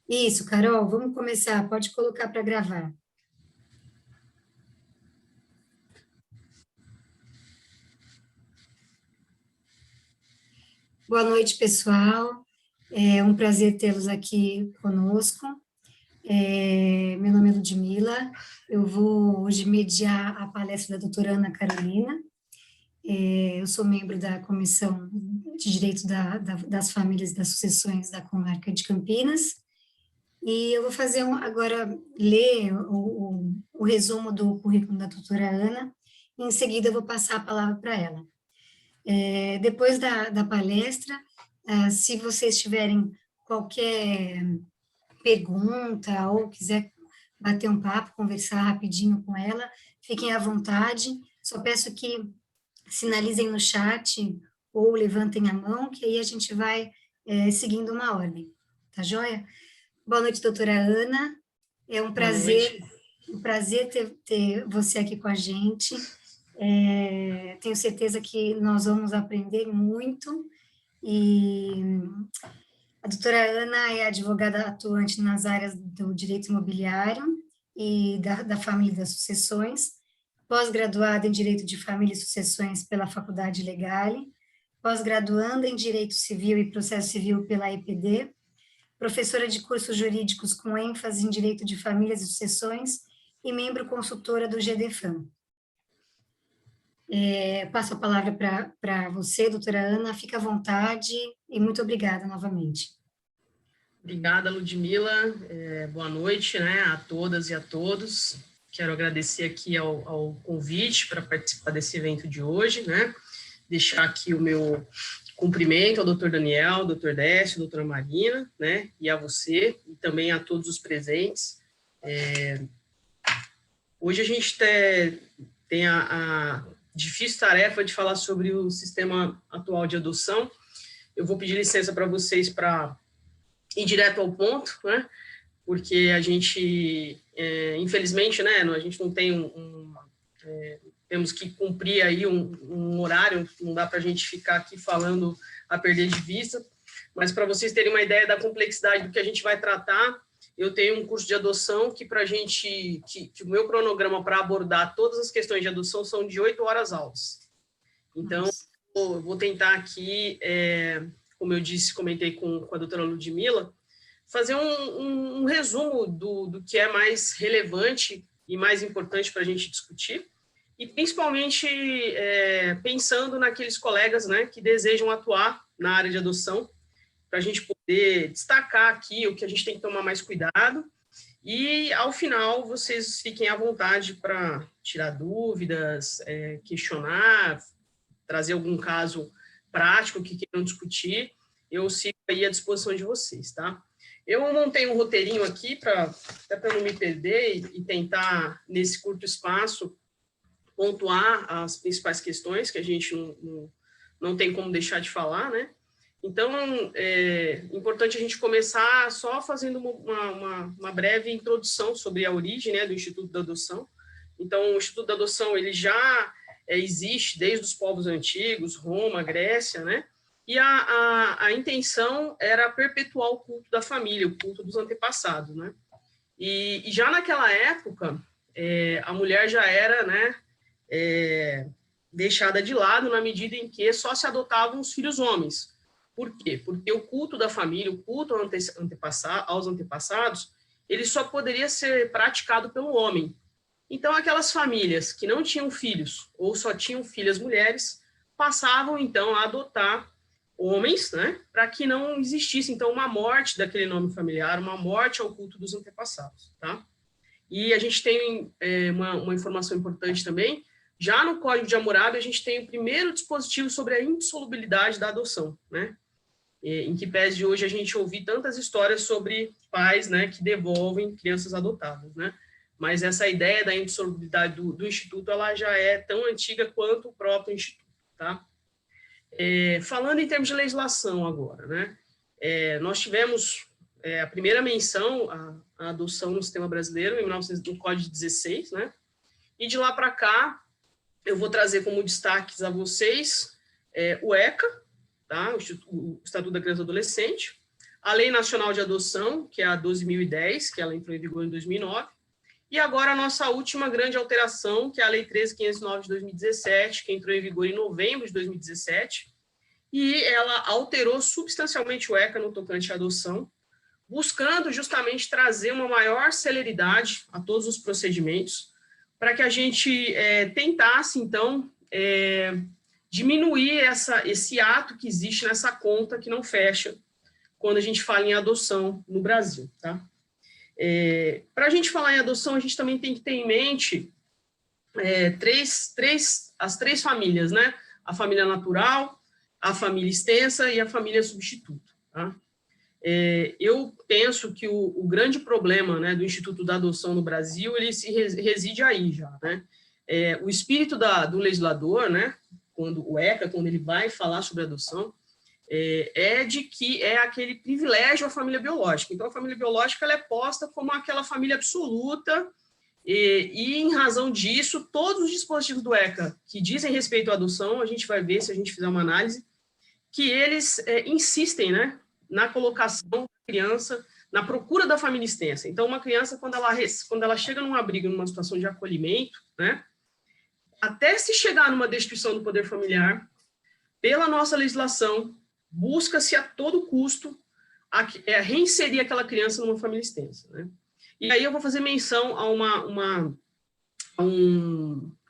Isso, Carol, vamos começar. Pode colocar para gravar. Boa noite, pessoal. É um prazer tê-los aqui conosco. Meu nome é Ludmila. Eu vou hoje mediar a palestra da doutora Ana Carolina. Eu sou membro da Comissão de Direito das Famílias e das Sucessões da Comarca de Campinas. E eu vou fazer agora, ler o resumo do currículo da doutora Ana. E em seguida, eu vou passar a palavra para ela. Depois da palestra, se vocês tiverem qualquer pergunta ou quiser bater um papo, conversar rapidinho com ela, fiquem à vontade. Só peço que sinalizem no chat ou levantem a mão, que aí a gente vai seguindo uma ordem. Tá joia? Boa noite, doutora Ana. É Boa noite. um prazer ter você aqui com a gente. Tenho certeza que nós vamos aprender muito. E a doutora Ana é advogada atuante nas áreas do direito imobiliário e da família e das sucessões, pós-graduada em Direito de Família e Sucessões pela Faculdade Legale, pós-graduanda em Direito Civil e Processo Civil pela EPD, professora de cursos jurídicos com ênfase em Direito de Famílias e Sucessões e membro consultora do GDFAM. Passo a palavra para você, doutora Ana, fica à vontade e muito obrigada novamente. Obrigada, Ludmila. Boa noite, né, a todas e a todos. Quero agradecer aqui ao convite para participar desse evento de hoje, né, deixar aqui o meu cumprimento ao doutor Daniel, doutor Décio, doutora Marina, né, e a você, e também a todos os presentes. Hoje a gente tem a difícil tarefa de falar sobre o sistema atual de adoção. Eu vou pedir licença para vocês para ir direto ao ponto, né? Porque a gente, infelizmente, né, a gente não tem temos que cumprir aí um horário, não dá para a gente ficar aqui falando a perder de vista, mas para vocês terem uma ideia da complexidade do que a gente vai tratar, eu tenho um curso de adoção que para a gente, que o meu cronograma para abordar todas as questões de adoção são de 8 horas aulas. Então, eu vou tentar aqui, como eu disse, comentei com a doutora Ludmila, fazer um resumo do que é mais relevante e mais importante para a gente discutir, e principalmente pensando naqueles colegas, né, que desejam atuar na área de adoção, para a gente poder destacar aqui o que a gente tem que tomar mais cuidado, e ao final vocês fiquem à vontade para tirar dúvidas, questionar, trazer algum caso prático que queiram discutir, eu sigo aí à disposição de vocês, tá? Eu montei um roteirinho aqui, até para não me perder e tentar, nesse curto espaço, pontuar as principais questões que a gente não tem como deixar de falar, né? Então, é importante a gente começar só fazendo uma breve introdução sobre a origem, né, do Instituto da Adoção. Então, o Instituto da Adoção, ele já existe desde os povos antigos, Roma, Grécia, né? E a intenção era perpetuar o culto da família, o culto dos antepassados, né? E já naquela época, a mulher já era, né, deixada de lado na medida em que só se adotavam os filhos homens. Por quê? Porque o culto da família, o culto aos antepassados, ele só poderia ser praticado pelo homem. Então, aquelas famílias que não tinham filhos ou só tinham filhas mulheres, passavam, então, a adotar homens, né, para que não existisse, então, uma morte daquele nome familiar, uma morte ao culto dos antepassados, tá? E a gente tem uma informação importante também, já no Código de Hammurabi, a gente tem o primeiro dispositivo sobre a indissolubilidade da adoção, né? Em que pese de hoje a gente ouvir tantas histórias sobre pais, né, que devolvem crianças adotadas, né? Mas essa ideia da indissolubilidade do Instituto, ela já é tão antiga quanto o próprio Instituto, tá? Falando em termos de legislação agora, né? Nós tivemos a primeira menção à adoção no sistema brasileiro em 1900, no Código 16, né? E de lá para cá, eu vou trazer como destaques a vocês o ECA, tá? O Estatuto da Criança e Adolescente, a Lei Nacional de Adoção, que é a 12.010, que ela entrou em vigor em 2009, e agora a nossa última grande alteração, que é a Lei 13.509 de 2017, que entrou em vigor em novembro de 2017, e ela alterou substancialmente o ECA no tocante à adoção, buscando justamente trazer uma maior celeridade a todos os procedimentos, para que a gente tentasse, então, diminuir esse ato que existe nessa conta que não fecha quando a gente fala em adoção no Brasil, tá? Para a gente falar em adoção, a gente também tem que ter em mente as três famílias, né? A família natural, a família extensa e a família substituto, tá? Eu penso que o grande problema, né, do Instituto da Adoção no Brasil, ele reside aí já, né? O espírito do legislador, né, quando o ECA, quando ele vai falar sobre adoção, de que é aquele privilégio à família biológica. Então, a família biológica ela é posta como aquela família absoluta, e em razão disso, todos os dispositivos do ECA que dizem respeito à adoção, a gente vai ver, se a gente fizer uma análise, que eles insistem, né, na colocação da criança, na procura da família extensa. Então, uma criança, quando ela chega num abrigo, numa situação de acolhimento, né, até se chegar numa destituição do poder familiar, pela nossa legislação, busca-se a todo custo reinserir aquela criança numa família extensa, né? E aí eu vou fazer menção a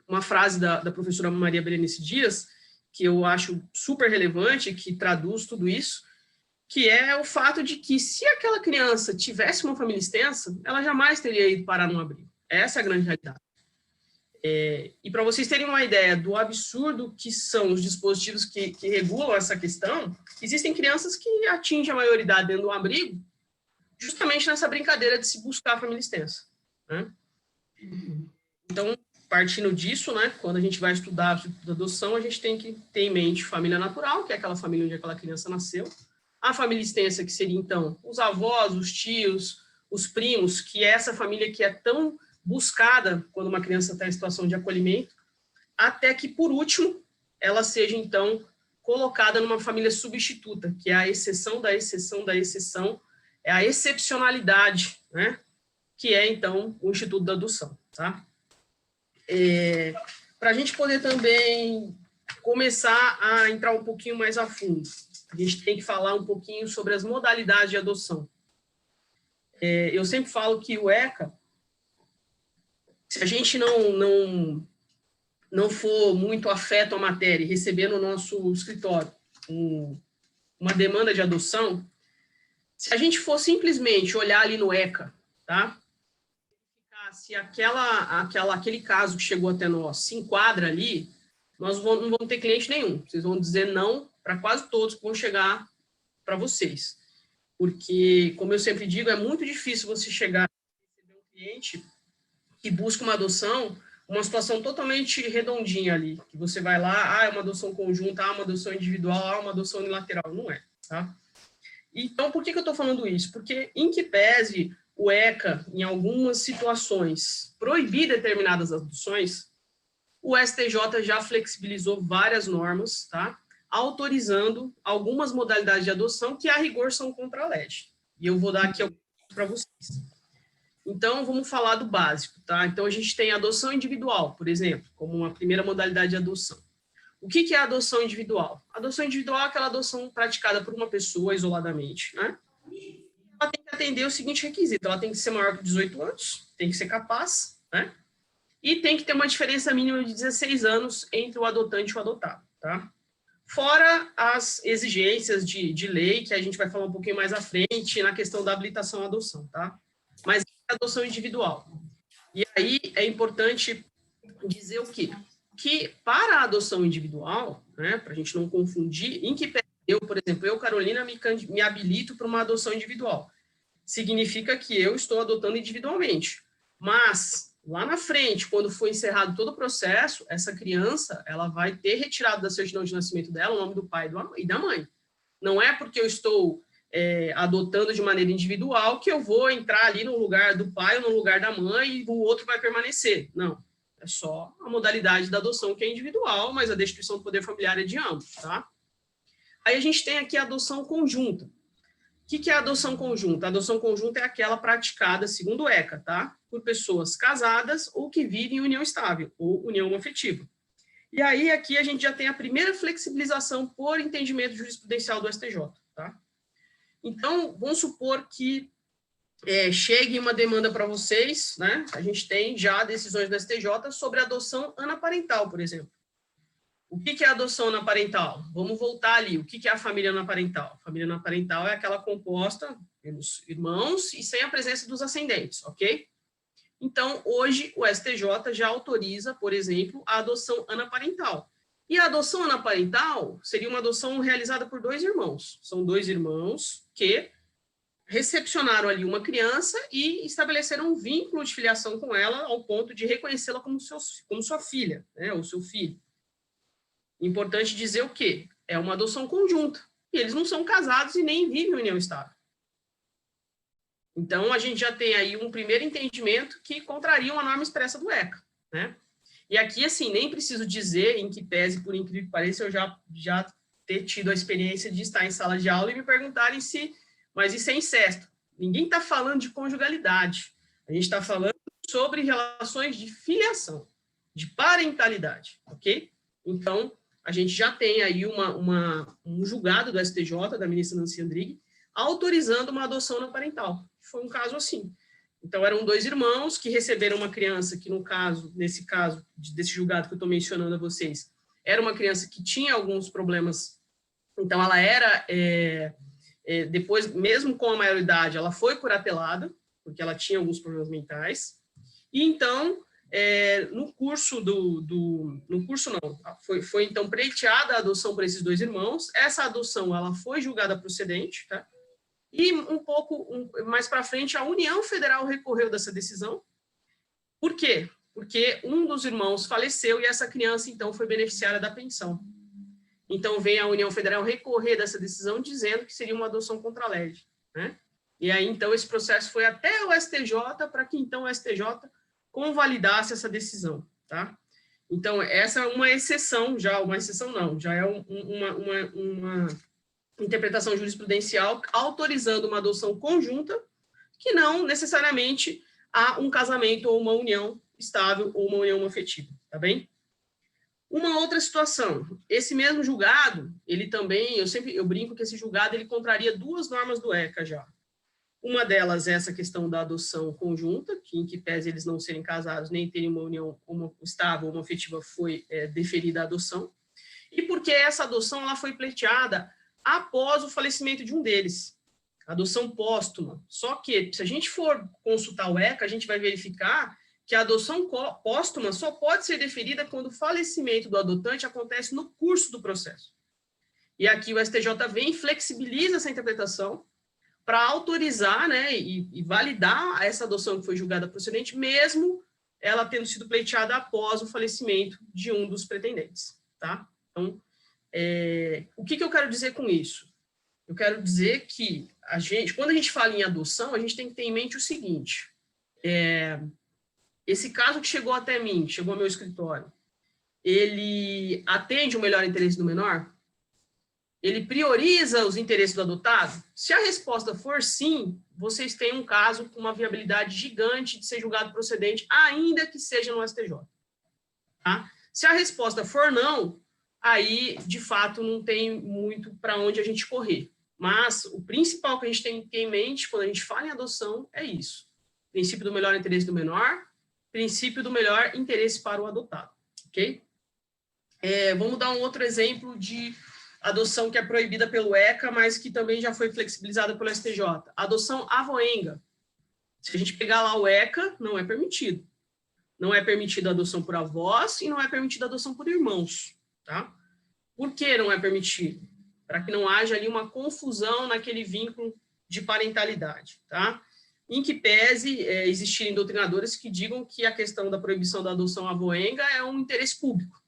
uma frase da professora Maria Berenice Dias, que eu acho super relevante, que traduz tudo isso, que é o fato de que se aquela criança tivesse uma família extensa, ela jamais teria ido parar num abrigo. Essa é a grande realidade. E para vocês terem uma ideia do absurdo que são os dispositivos que regulam essa questão, existem crianças que atingem a maioridade dentro do abrigo justamente nessa brincadeira de se buscar a família extensa, né? Então, partindo disso, né, quando a gente vai estudar a adoção, a gente tem que ter em mente família natural, que é aquela família onde aquela criança nasceu, a família extensa, que seria, então, os avós, os tios, os primos, que é essa família que é tão buscada quando uma criança está em situação de acolhimento, até que, por último, ela seja, então, colocada numa família substituta, que é a exceção da exceção da exceção, é a excepcionalidade, né, que é, então, o Instituto da Adoção, tá? Para a gente poder também começar a entrar um pouquinho mais a fundo, a gente tem que falar um pouquinho sobre as modalidades de adoção. Eu sempre falo que o ECA, se a gente não for muito afeto à matéria e receber no nosso escritório uma demanda de adoção, se a gente for simplesmente olhar ali no ECA, tá? Se aquele caso que chegou até nós se enquadra ali, nós não vamos ter cliente nenhum. Vocês vão dizer não para quase todos que vão chegar para vocês. Porque, como eu sempre digo, é muito difícil você chegar a receber um cliente que busca uma adoção, uma situação totalmente redondinha ali, que você vai lá, é uma adoção conjunta, uma adoção individual, uma adoção unilateral. Não é, tá? Então, por que eu estou falando isso? Porque, em que pese o ECA, em algumas situações, proibir determinadas adoções, o STJ já flexibilizou várias normas, tá? Autorizando algumas modalidades de adoção que, a rigor, são contra a lei. E eu vou dar aqui para vocês. Então, vamos falar do básico, tá? Então, a gente tem a adoção individual, por exemplo, como uma primeira modalidade de adoção. O que é a adoção individual? A adoção individual é aquela adoção praticada por uma pessoa isoladamente, né? Ela tem que atender o seguinte requisito: ela tem que ser maior que 18 anos, tem que ser capaz, né? E tem que ter uma diferença mínima de 16 anos entre o adotante e o adotado, tá? Fora as exigências de lei, que a gente vai falar um pouquinho mais à frente na questão da habilitação à adoção, tá? Mas é adoção individual. E aí é importante dizer o quê? Que para a adoção individual, né, para a gente não confundir, em que pese por exemplo, eu, Carolina, me habilito para uma adoção individual. Significa que eu estou adotando individualmente. Mas, lá na frente, quando for encerrado todo o processo, essa criança, ela vai ter retirado da certidão de nascimento dela o nome do pai e da mãe. Não é porque eu estou adotando de maneira individual que eu vou entrar ali no lugar do pai ou no lugar da mãe e o outro vai permanecer. Não. É só a modalidade da adoção que é individual, mas a destituição do poder familiar é de ambos, tá? Aí a gente tem aqui a adoção conjunta, que é a adoção conjunta? A adoção conjunta é aquela praticada, segundo o ECA, tá? Por pessoas casadas ou que vivem em união estável, ou união afetiva. E aí, aqui, a gente já tem a primeira flexibilização por entendimento jurisprudencial do STJ, tá? Então, vamos supor que chegue uma demanda para vocês, né? A gente tem já decisões do STJ sobre adoção anaparental, por exemplo. O que é a adoção anaparental? Vamos voltar ali. O que é a família anaparental? A família anaparental é aquela composta pelos irmãos e sem a presença dos ascendentes, ok? Então, hoje, o STJ já autoriza, por exemplo, a adoção anaparental. E a adoção anaparental seria uma adoção realizada por 2 irmãos. São 2 irmãos que recepcionaram ali uma criança e estabeleceram um vínculo de filiação com ela ao ponto de reconhecê-la como sua filha, né, ou seu filho. Importante dizer o quê? É uma adoção conjunta. E eles não são casados e nem vivem em união estável. Então, a gente já tem aí um primeiro entendimento que contraria uma norma expressa do ECA, né? E aqui, assim, nem preciso dizer, em que pese, por incrível que pareça, eu já ter tido a experiência de estar em sala de aula e me perguntarem mas isso é incesto. Ninguém está falando de conjugalidade. A gente está falando sobre relações de filiação, de parentalidade, ok? Então, a gente já tem aí um julgado do STJ, da ministra Nancy Andrighi, autorizando uma adoção anaparental. Foi um caso assim. Então, eram 2 irmãos que receberam uma criança que, nesse caso, desse julgado que eu estou mencionando a vocês, era uma criança que tinha alguns problemas. Então, ela era, depois, mesmo com a maioridade, ela foi curatelada, porque ela tinha alguns problemas mentais. E, então, no curso foi então pleiteada a adoção por esses 2 irmãos. Essa adoção, ela foi julgada procedente, tá? E um pouco mais para frente, a União Federal recorreu dessa decisão. Por quê? Porque um dos irmãos faleceu e essa criança, então, foi beneficiária da pensão. Então, vem a União Federal recorrer dessa decisão, dizendo que seria uma adoção contra a lege, né? E aí, então, esse processo foi até o STJ, para que, então, o STJ convalidasse essa decisão, tá? Então, essa é uma exceção, já é uma interpretação jurisprudencial autorizando uma adoção conjunta, que não necessariamente há um casamento ou uma união estável ou uma união afetiva, tá bem? Uma outra situação, esse mesmo julgado, ele também, eu brinco que esse julgado, ele contraria 2 normas do ECA já. Uma delas é essa questão da adoção conjunta, que em que pese eles não serem casados, nem terem uma união estável ou uma afetiva, foi deferida a adoção. E porque essa adoção ela foi pleiteada após o falecimento de um deles, adoção póstuma. Só que, se a gente for consultar o ECA, a gente vai verificar que a adoção póstuma só pode ser deferida quando o falecimento do adotante acontece no curso do processo. E aqui o STJ vem e flexibiliza essa interpretação para autorizar, né, e validar essa adoção que foi julgada procedente, mesmo ela tendo sido pleiteada após o falecimento de um dos pretendentes, tá? Então, o que eu quero dizer com isso? Eu quero dizer que quando a gente fala em adoção, a gente tem que ter em mente o seguinte: esse caso que chegou até mim, chegou ao meu escritório, ele atende o melhor interesse do menor? Ele prioriza os interesses do adotado? Se a resposta for sim, vocês têm um caso com uma viabilidade gigante de ser julgado procedente, ainda que seja no STJ. Tá? Se a resposta for não, aí, de fato, não tem muito para onde a gente correr. Mas o principal que a gente tem que ter em mente quando a gente fala em adoção é isso. Princípio do melhor interesse do menor, princípio do melhor interesse para o adotado. Ok? Vamos dar um outro exemplo de adoção que é proibida pelo ECA, mas que também já foi flexibilizada pelo STJ. Adoção avoenga. Se a gente pegar lá o ECA, não é permitido. Não é permitida a adoção por avós e não é permitida a adoção por irmãos. Tá? Por que não é permitido? Para que não haja ali uma confusão naquele vínculo de parentalidade. Tá? Em que pese existirem doutrinadores que digam que a questão da proibição da adoção avoenga é um interesse público,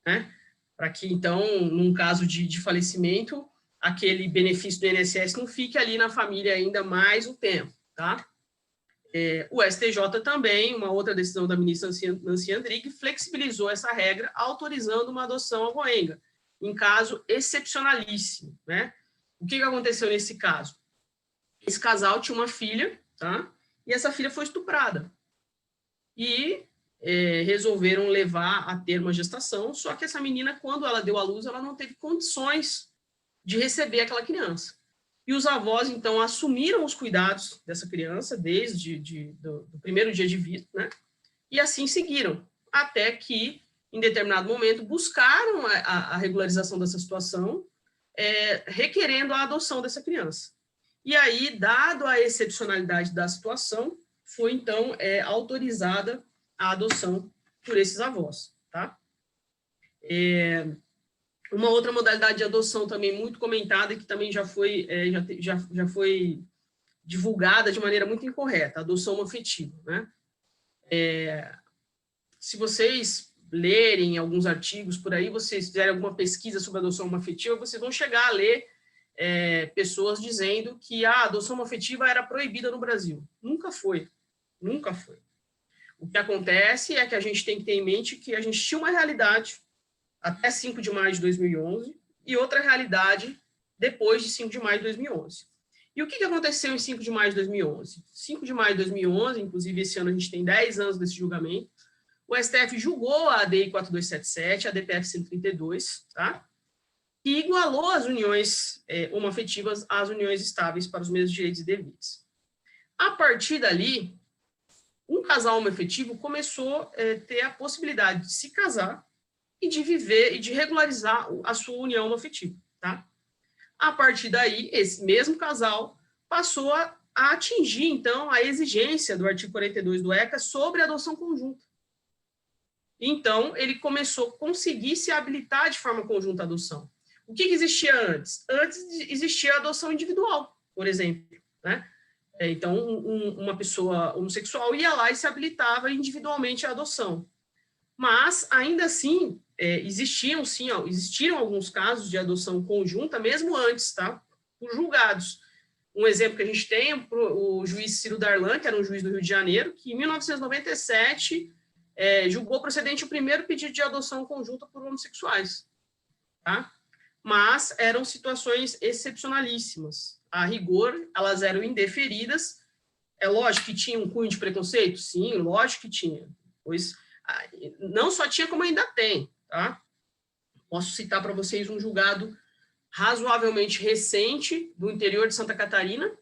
né? Para que, então, num caso de falecimento, aquele benefício do INSS não fique ali na família ainda mais um tempo, tá? O STJ também, uma outra decisão da ministra Nancy Andrighi, flexibilizou essa regra, autorizando uma adoção avoenga, em caso excepcionalíssimo, né? O que aconteceu nesse caso? esse casal tinha uma filha, tá? E essa filha foi estuprada. E resolveram levar a termo a gestação, só que essa menina, quando ela deu à luz, ela não teve condições de receber aquela criança. E os avós, então, assumiram os cuidados dessa criança desde do primeiro dia de vida, né? E assim seguiram, até que, em determinado momento, buscaram a regularização dessa situação, requerendo a adoção dessa criança. E aí, dado a excepcionalidade da situação, foi, então, autorizada a adoção por esses avós, tá? Uma outra modalidade de adoção também muito comentada, que também já foi divulgada de maneira muito incorreta, a adoção afetiva, né? Se vocês lerem alguns artigos por aí, vocês fizerem alguma pesquisa sobre adoção afetiva, vocês vão chegar a ler pessoas dizendo que a adoção afetiva era proibida no Brasil. Nunca foi. Nunca foi. O que acontece é que a gente tem que ter em mente que a gente tinha uma realidade até 5 de maio de 2011 e outra realidade depois de 5 de maio de 2011. E o que aconteceu em 5 de maio de 2011? 5 de maio de 2011, inclusive esse ano a gente tem 10 anos desse julgamento, o STF julgou a ADI 4277, a DPF 132, tá? E igualou as uniões homoafetivas às uniões estáveis para os mesmos direitos e deveres. A partir dali, um casal homoafetivo começou a ter a possibilidade de se casar e de viver e de regularizar a sua união homoafetiva, tá? A partir daí, esse mesmo casal passou a atingir, então, a exigência do artigo 42 do ECA sobre a adoção conjunta. Então, ele começou a conseguir se habilitar de forma conjunta à adoção. O que existia antes? Antes existia a adoção individual, por exemplo, né? Então, uma pessoa homossexual ia lá e se habilitava individualmente à adoção. Mas, ainda assim, existiram alguns casos de adoção conjunta, mesmo antes, tá? Por julgados. Um exemplo que a gente tem, o juiz Ciro Darlan, que era um juiz do Rio de Janeiro, que em 1997 julgou procedente o primeiro pedido de adoção conjunta por homossexuais, tá? Mas eram situações excepcionalíssimas. A rigor, elas eram indeferidas. É lógico que tinha um cunho de preconceito? Sim, lógico que tinha. Pois não só tinha, como ainda tem, tá? Posso citar para vocês um julgado razoavelmente recente do interior de Santa Catarina,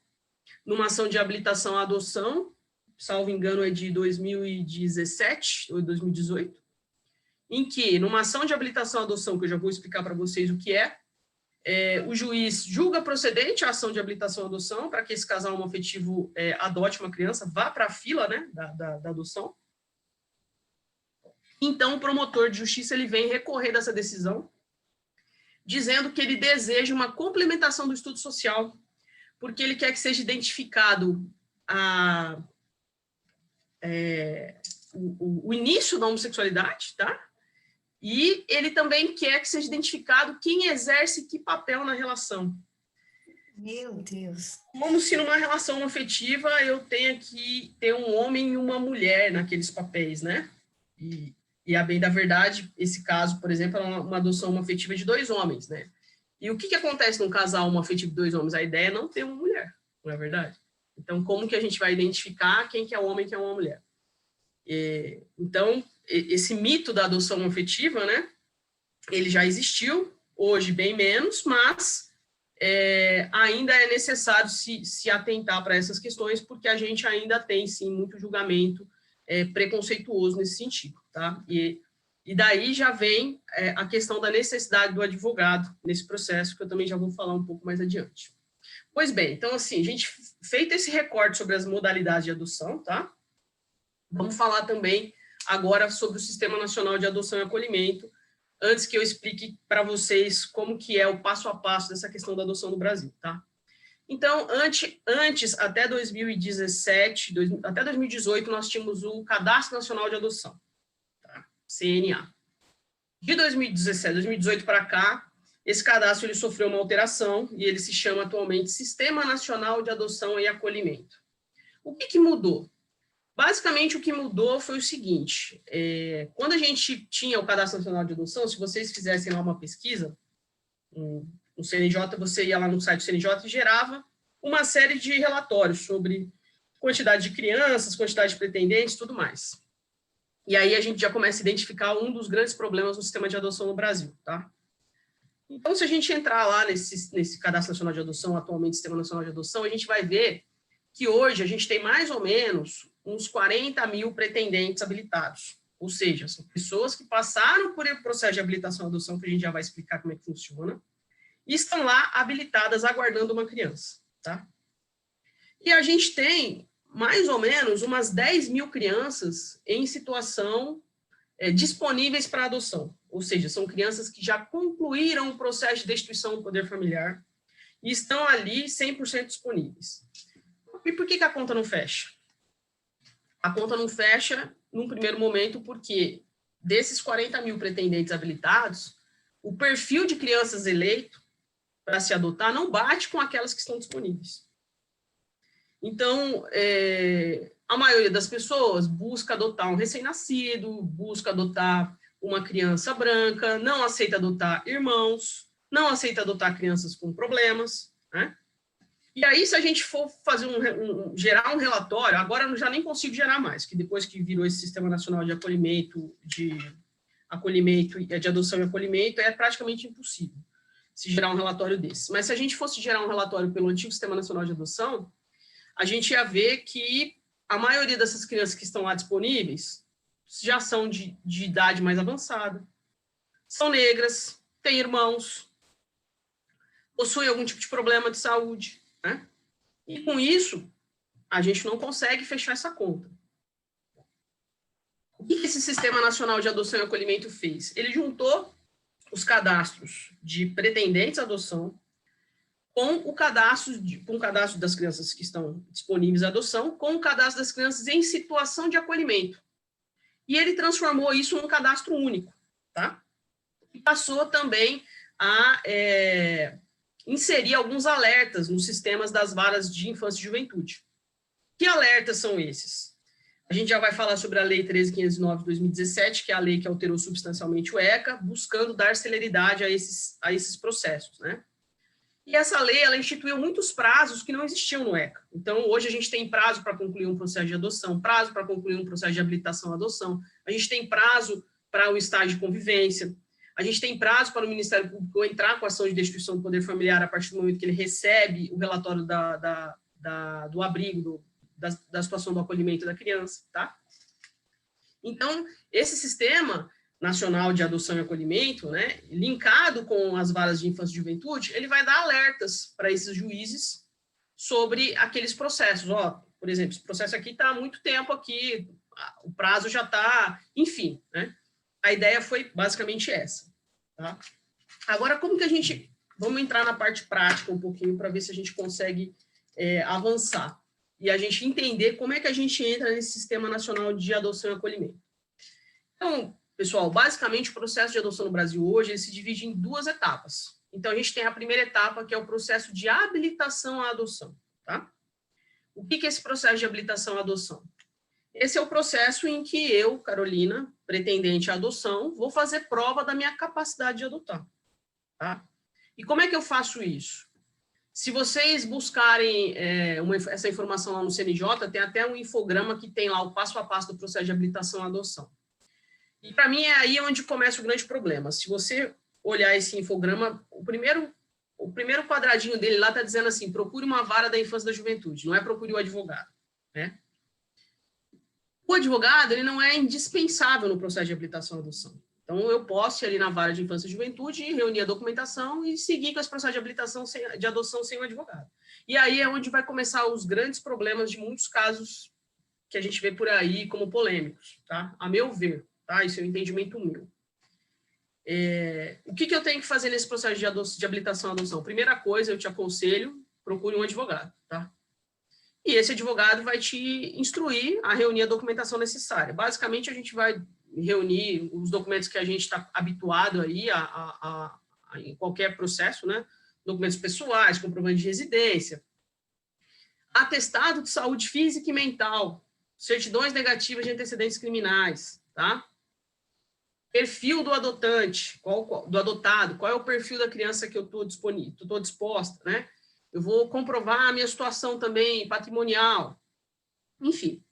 numa ação de habilitação à adoção, salvo engano é de 2017 ou 2018, em que, numa ação de habilitação à adoção, que eu já vou explicar para vocês o que o juiz julga procedente a ação de habilitação à adoção para que esse casal homoafetivo adote uma criança, vá para a fila, né, da adoção. Então, o promotor de justiça ele vem recorrer dessa decisão, dizendo que ele deseja uma complementação do estudo social, porque ele quer que seja identificado o início da homossexualidade, tá? E ele também quer que seja identificado quem exerce que papel na relação. Meu Deus. Como se numa relação afetiva eu tenha que ter um homem e uma mulher naqueles papéis, né? E a bem da verdade, esse caso, por exemplo, é uma adoção afetiva de 2 homens, né? E o que acontece num casal homoafetivo de 2 homens? A ideia é não ter uma mulher, não é verdade? Então, como que a gente vai identificar quem que é homem e quem é uma mulher? Então, esse mito da adoção afetiva, né? Ele já existiu, hoje bem menos, mas ainda é necessário se atentar para essas questões, porque a gente ainda tem, sim, muito julgamento preconceituoso nesse sentido, tá? E daí já vem a questão da necessidade do advogado nesse processo, que eu também já vou falar um pouco mais adiante. Pois bem, então, assim, a gente feito esse recorte sobre as modalidades de adoção, tá? Vamos falar também agora sobre o Sistema Nacional de Adoção e Acolhimento, antes que eu explique para vocês como que é o passo a passo dessa questão da adoção no Brasil, tá? Então, antes, até 2017, até 2018, nós tínhamos o Cadastro Nacional de Adoção, tá? CNA. De 2017, 2018 para cá, esse cadastro ele sofreu uma alteração e ele se chama atualmente Sistema Nacional de Adoção e Acolhimento. O que mudou? Basicamente, o que mudou foi o seguinte, quando a gente tinha o Cadastro Nacional de Adoção, se vocês fizessem lá uma pesquisa, no CNJ, você ia lá no site do CNJ e gerava uma série de relatórios sobre quantidade de crianças, quantidade de pretendentes, tudo mais. E aí a gente já começa a identificar um dos grandes problemas do sistema de adoção no Brasil, tá? Então, se a gente entrar lá nesse Cadastro Nacional de Adoção, atualmente Sistema Nacional de Adoção, a gente vai ver que hoje a gente tem mais ou menos uns 40 mil pretendentes habilitados. Ou seja, são pessoas que passaram por o processo de habilitação à adoção, que a gente já vai explicar como é que funciona, e estão lá habilitadas aguardando uma criança, tá? E a gente tem mais ou menos umas 10 mil crianças em situação disponíveis para adoção. Ou seja, são crianças que já concluíram o processo de destituição do poder familiar e estão ali 100% disponíveis. E por que a conta não fecha? A conta não fecha, num primeiro momento, porque desses 40 mil pretendentes habilitados, o perfil de crianças eleito para se adotar não bate com aquelas que estão disponíveis. Então, a maioria das pessoas busca adotar um recém-nascido, busca adotar uma criança branca, não aceita adotar irmãos, não aceita adotar crianças com problemas, né? E aí, se a gente for fazer gerar um relatório, agora eu já nem consigo gerar mais, que depois que virou esse Sistema Nacional de Acolhimento, de adoção e acolhimento, é praticamente impossível se gerar um relatório desse. Mas se a gente fosse gerar um relatório pelo antigo Sistema Nacional de Adoção, a gente ia ver que a maioria dessas crianças que estão lá disponíveis já são de idade mais avançada, são negras, têm irmãos, possuem algum tipo de problema de saúde, né? E com isso, a gente não consegue fechar essa conta. O que esse Sistema Nacional de Adoção e Acolhimento fez? Ele juntou os cadastros de pretendentes à adoção com o cadastro das crianças que estão disponíveis à adoção, com o cadastro das crianças em situação de acolhimento. E ele transformou isso num cadastro único, tá? E passou também a inserir alguns alertas nos sistemas das varas de infância e juventude. Que alertas são esses? A gente já vai falar sobre a Lei 13.509 de 2017, que é a lei que alterou substancialmente o ECA, buscando dar celeridade a esses processos, né? E essa lei, ela instituiu muitos prazos que não existiam no ECA. Então, hoje a gente tem prazo para concluir um processo de adoção, prazo para concluir um processo de habilitação à adoção, a gente tem prazo para o estágio de convivência, a gente tem prazo para o Ministério Público entrar com a ação de destituição do poder familiar a partir do momento que ele recebe o relatório do abrigo, da situação do acolhimento da criança, tá? Então, esse sistema nacional de adoção e acolhimento, né, linkado com as varas de infância e juventude, ele vai dar alertas para esses juízes sobre aqueles processos. Ó, por exemplo, esse processo aqui está há muito tempo aqui, o prazo já está, enfim, né? A ideia foi basicamente essa, tá? Agora, como que a gente... Vamos entrar na parte prática um pouquinho para ver se a gente consegue avançar e a gente entender como é que a gente entra nesse Sistema Nacional de Adoção e Acolhimento. Então, pessoal, basicamente o processo de adoção no Brasil hoje ele se divide em duas etapas. Então, a gente tem a primeira etapa, que é o processo de habilitação à adoção, tá? O que é esse processo de habilitação à adoção? Esse é o processo em que eu, Carolina, pretendente à adoção, vou fazer prova da minha capacidade de adotar, tá? E como é que eu faço isso? Se vocês buscarem essa informação lá no CNJ, tem até um infograma que tem lá o passo a passo do processo de habilitação à adoção. E, para mim, é aí onde começa o grande problema. Se você olhar esse infograma, o primeiro quadradinho dele lá está dizendo assim, procure uma vara da infância e da juventude, não é procure o advogado, né? O advogado, ele não é indispensável no processo de habilitação à adoção. Então, eu posso ir ali na vara de infância e juventude, reunir a documentação e seguir com esse processo de habilitação de adoção sem o advogado. E aí é onde vai começar os grandes problemas de muitos casos que a gente vê por aí como polêmicos, tá? A meu ver, tá? Isso é um entendimento meu. O que eu tenho que fazer nesse processo de habilitação à adoção? Primeira coisa, eu te aconselho, procure um advogado, tá? E esse advogado vai te instruir a reunir a documentação necessária. Basicamente, a gente vai reunir os documentos que a gente está habituado aí em qualquer processo, né? Documentos pessoais, comprovante de residência, atestado de saúde física e mental, certidões negativas de antecedentes criminais, tá? Perfil do adotante, do adotado, qual é o perfil da criança que eu estou disposta, né? eu vou comprovar a minha situação também patrimonial, enfim.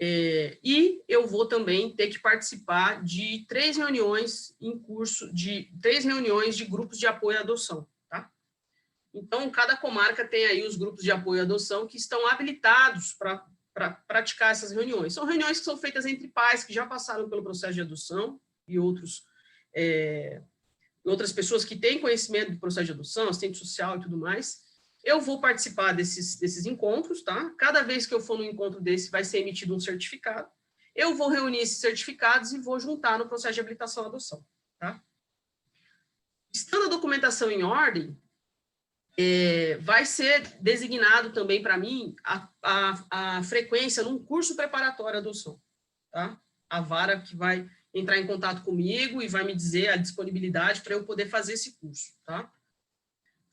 E eu vou também ter que participar de 3 reuniões em curso, de 3 reuniões de grupos de apoio à adoção, tá? Então, cada comarca tem aí os grupos de apoio à adoção que estão habilitados para praticar essas reuniões. São reuniões que são feitas entre pais que já passaram pelo processo de adoção e outras pessoas que têm conhecimento do processo de adoção, assistente social e tudo mais. Eu vou participar desses encontros, tá? Cada vez que eu for no encontro desse, vai ser emitido um certificado. Eu vou reunir esses certificados e vou juntar no processo de habilitação à adoção, tá? Estando a documentação em ordem, vai ser designado também para mim a frequência num curso preparatório à adoção, tá? A vara que vai entrar em contato comigo e vai me dizer a disponibilidade para eu poder fazer esse curso, tá?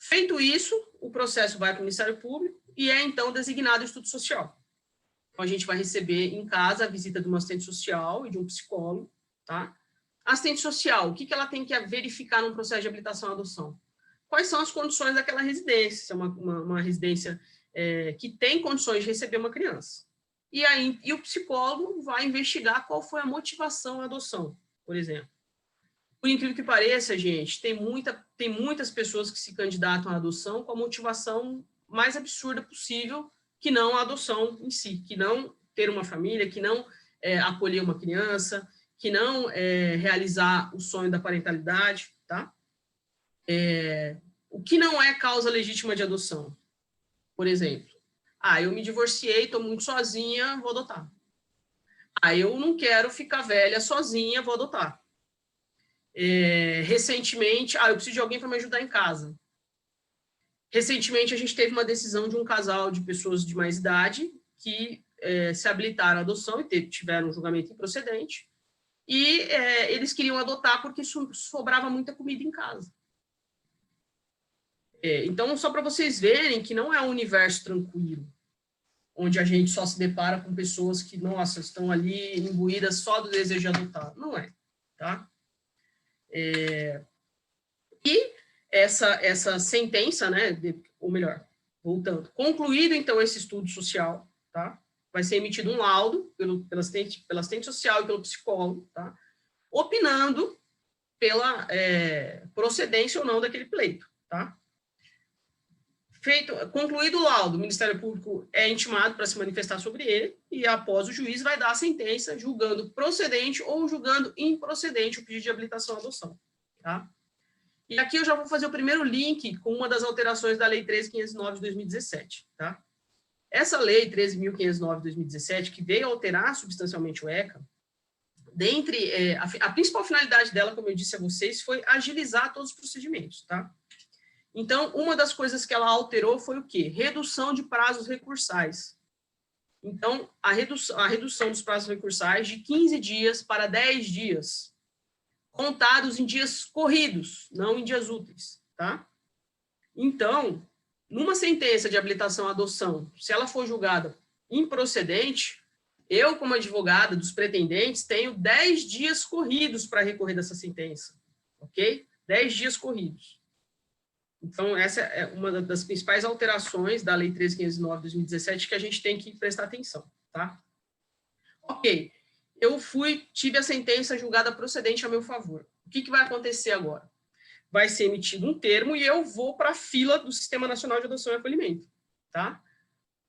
Feito isso, o processo vai para o Ministério Público e é, então, designado estudo social. Então, a gente vai receber em casa a visita de um assistente social e de um psicólogo, tá? Assistente social, o que ela tem que verificar num processo de habilitação à adoção? Quais são as condições daquela residência? Se é uma residência que tem condições de receber uma criança. E o psicólogo vai investigar qual foi a motivação à adoção, por exemplo. Por incrível que pareça, gente, tem muitas pessoas que se candidatam à adoção com a motivação mais absurda possível, que não a adoção em si, que não ter uma família, que não acolher uma criança, que não realizar o sonho da parentalidade, tá? O que não é causa legítima de adoção? Por exemplo, eu me divorciei, estou muito sozinha, vou adotar. Eu não quero ficar velha sozinha, vou adotar. Recentemente, eu preciso de alguém para me ajudar em casa. Recentemente, a gente teve uma decisão de um casal de pessoas de mais idade que se habilitaram à adoção e tiveram um julgamento improcedente, e eles queriam adotar porque sobrava muita comida em casa. Então, só para vocês verem que não é um universo tranquilo, onde a gente só se depara com pessoas que, nossa, estão ali imbuídas só do desejo de adotar. Não é, tá? E essa sentença, né, ou melhor, voltando, concluído, então, esse estudo social, tá? Vai ser emitido um laudo pelo assistente social e pelo psicólogo, tá? Opinando pela procedência ou não daquele pleito, tá? Concluído o laudo, o Ministério Público é intimado para se manifestar sobre ele e, após, o juiz vai dar a sentença julgando procedente ou julgando improcedente o pedido de habilitação à adoção, tá? E aqui eu já vou fazer o primeiro link com uma das alterações da Lei 13.509 de 2017, tá? Essa Lei 13.509 de 2017, que veio alterar substancialmente o ECA, a principal finalidade dela, como eu disse a vocês, foi agilizar todos os procedimentos, tá? Então, uma das coisas que ela alterou foi o quê? Redução de prazos recursais. Então, a redução dos prazos recursais de 15 dias para 10 dias, contados em dias corridos, não em dias úteis, tá? Então, numa sentença de habilitação à adoção, se ela for julgada improcedente, eu, como advogada dos pretendentes, tenho 10 dias corridos para recorrer dessa sentença, ok? 10 dias corridos. Então, essa é uma das principais alterações da Lei 13.509 de 2017 que a gente tem que prestar atenção, tá? Ok, eu tive a sentença julgada procedente a meu favor. O que vai acontecer agora? Vai ser emitido um termo e eu vou para a fila do Sistema Nacional de Adoção e Acolhimento, tá?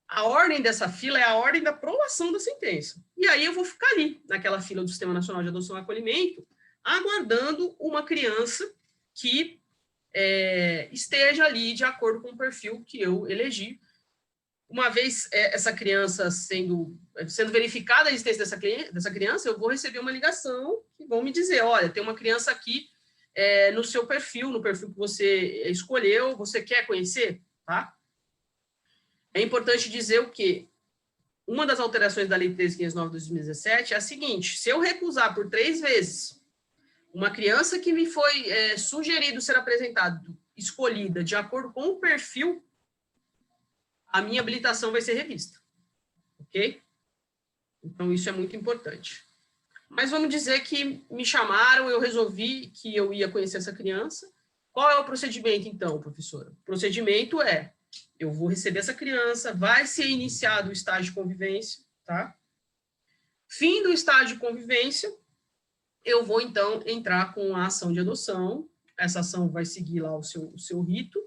A ordem dessa fila é a ordem da aprovação da sentença. E aí eu vou ficar ali, naquela fila do Sistema Nacional de Adoção e Acolhimento, aguardando uma criança que esteja ali de acordo com o perfil que eu elegi. Uma vez essa criança sendo verificada a existência dessa criança, eu vou receber uma ligação que vão me dizer, olha, tem uma criança aqui no seu perfil, no perfil que você escolheu, você quer conhecer? Tá? É importante dizer o quê? Uma das alterações da Lei 13.509 de 2017 é a seguinte, se eu recusar por 3 vezes uma criança que me foi sugerido ser apresentado, escolhida de acordo com o perfil, a minha habilitação vai ser revista. Ok? Então, isso é muito importante. Mas vamos dizer que me chamaram, eu resolvi que eu ia conhecer essa criança. Qual é o procedimento, então, professora? O procedimento é, eu vou receber essa criança, vai ser iniciado o estágio de convivência, tá? Fim do estágio de convivência, eu vou, então, entrar com a ação de adoção, essa ação vai seguir lá o seu rito,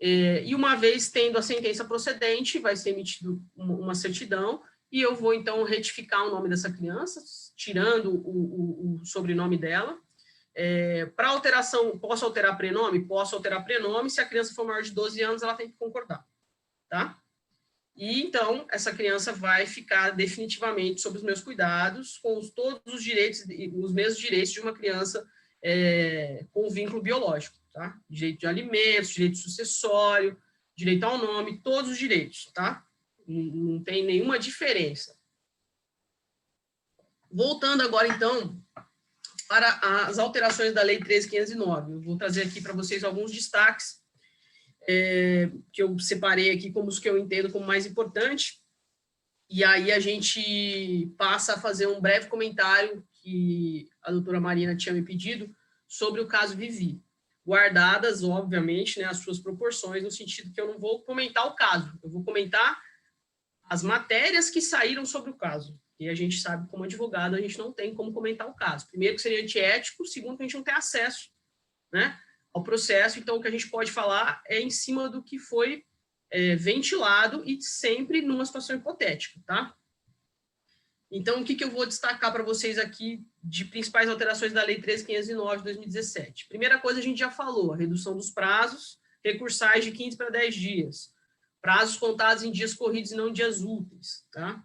e uma vez tendo a sentença procedente, vai ser emitido uma certidão, e eu vou, então, retificar o nome dessa criança, tirando o sobrenome dela. Para alteração, posso alterar prenome? Posso alterar prenome, se a criança for maior de 12 anos, ela tem que concordar, tá? E, então, essa criança vai ficar definitivamente sob os meus cuidados, com todos os direitos, os mesmos direitos de uma criança com vínculo biológico, tá? Direito de alimentos, direito sucessório, direito ao nome, todos os direitos, tá? Não tem nenhuma diferença. Voltando agora, então, para as alterações da Lei 13.509. Eu vou trazer aqui para vocês alguns destaques que eu separei aqui como os que eu entendo como mais importante, e aí a gente passa a fazer um breve comentário que a doutora Marina tinha me pedido sobre o caso Vivi, guardadas, obviamente, né, as suas proporções, no sentido que eu não vou comentar o caso, eu vou comentar as matérias que saíram sobre o caso, e a gente sabe, como advogado, a gente não tem como comentar o caso. Primeiro, que seria antiético, segundo, que a gente não tem acesso, né, ao processo, então o que a gente pode falar é em cima do que foi ventilado e sempre numa situação hipotética, tá? Então, o que eu vou destacar para vocês aqui de principais alterações da Lei 13.509 de 2017? Primeira coisa, a gente já falou, a redução dos prazos recursais de 15 para 10 dias, prazos contados em dias corridos e não dias úteis, tá?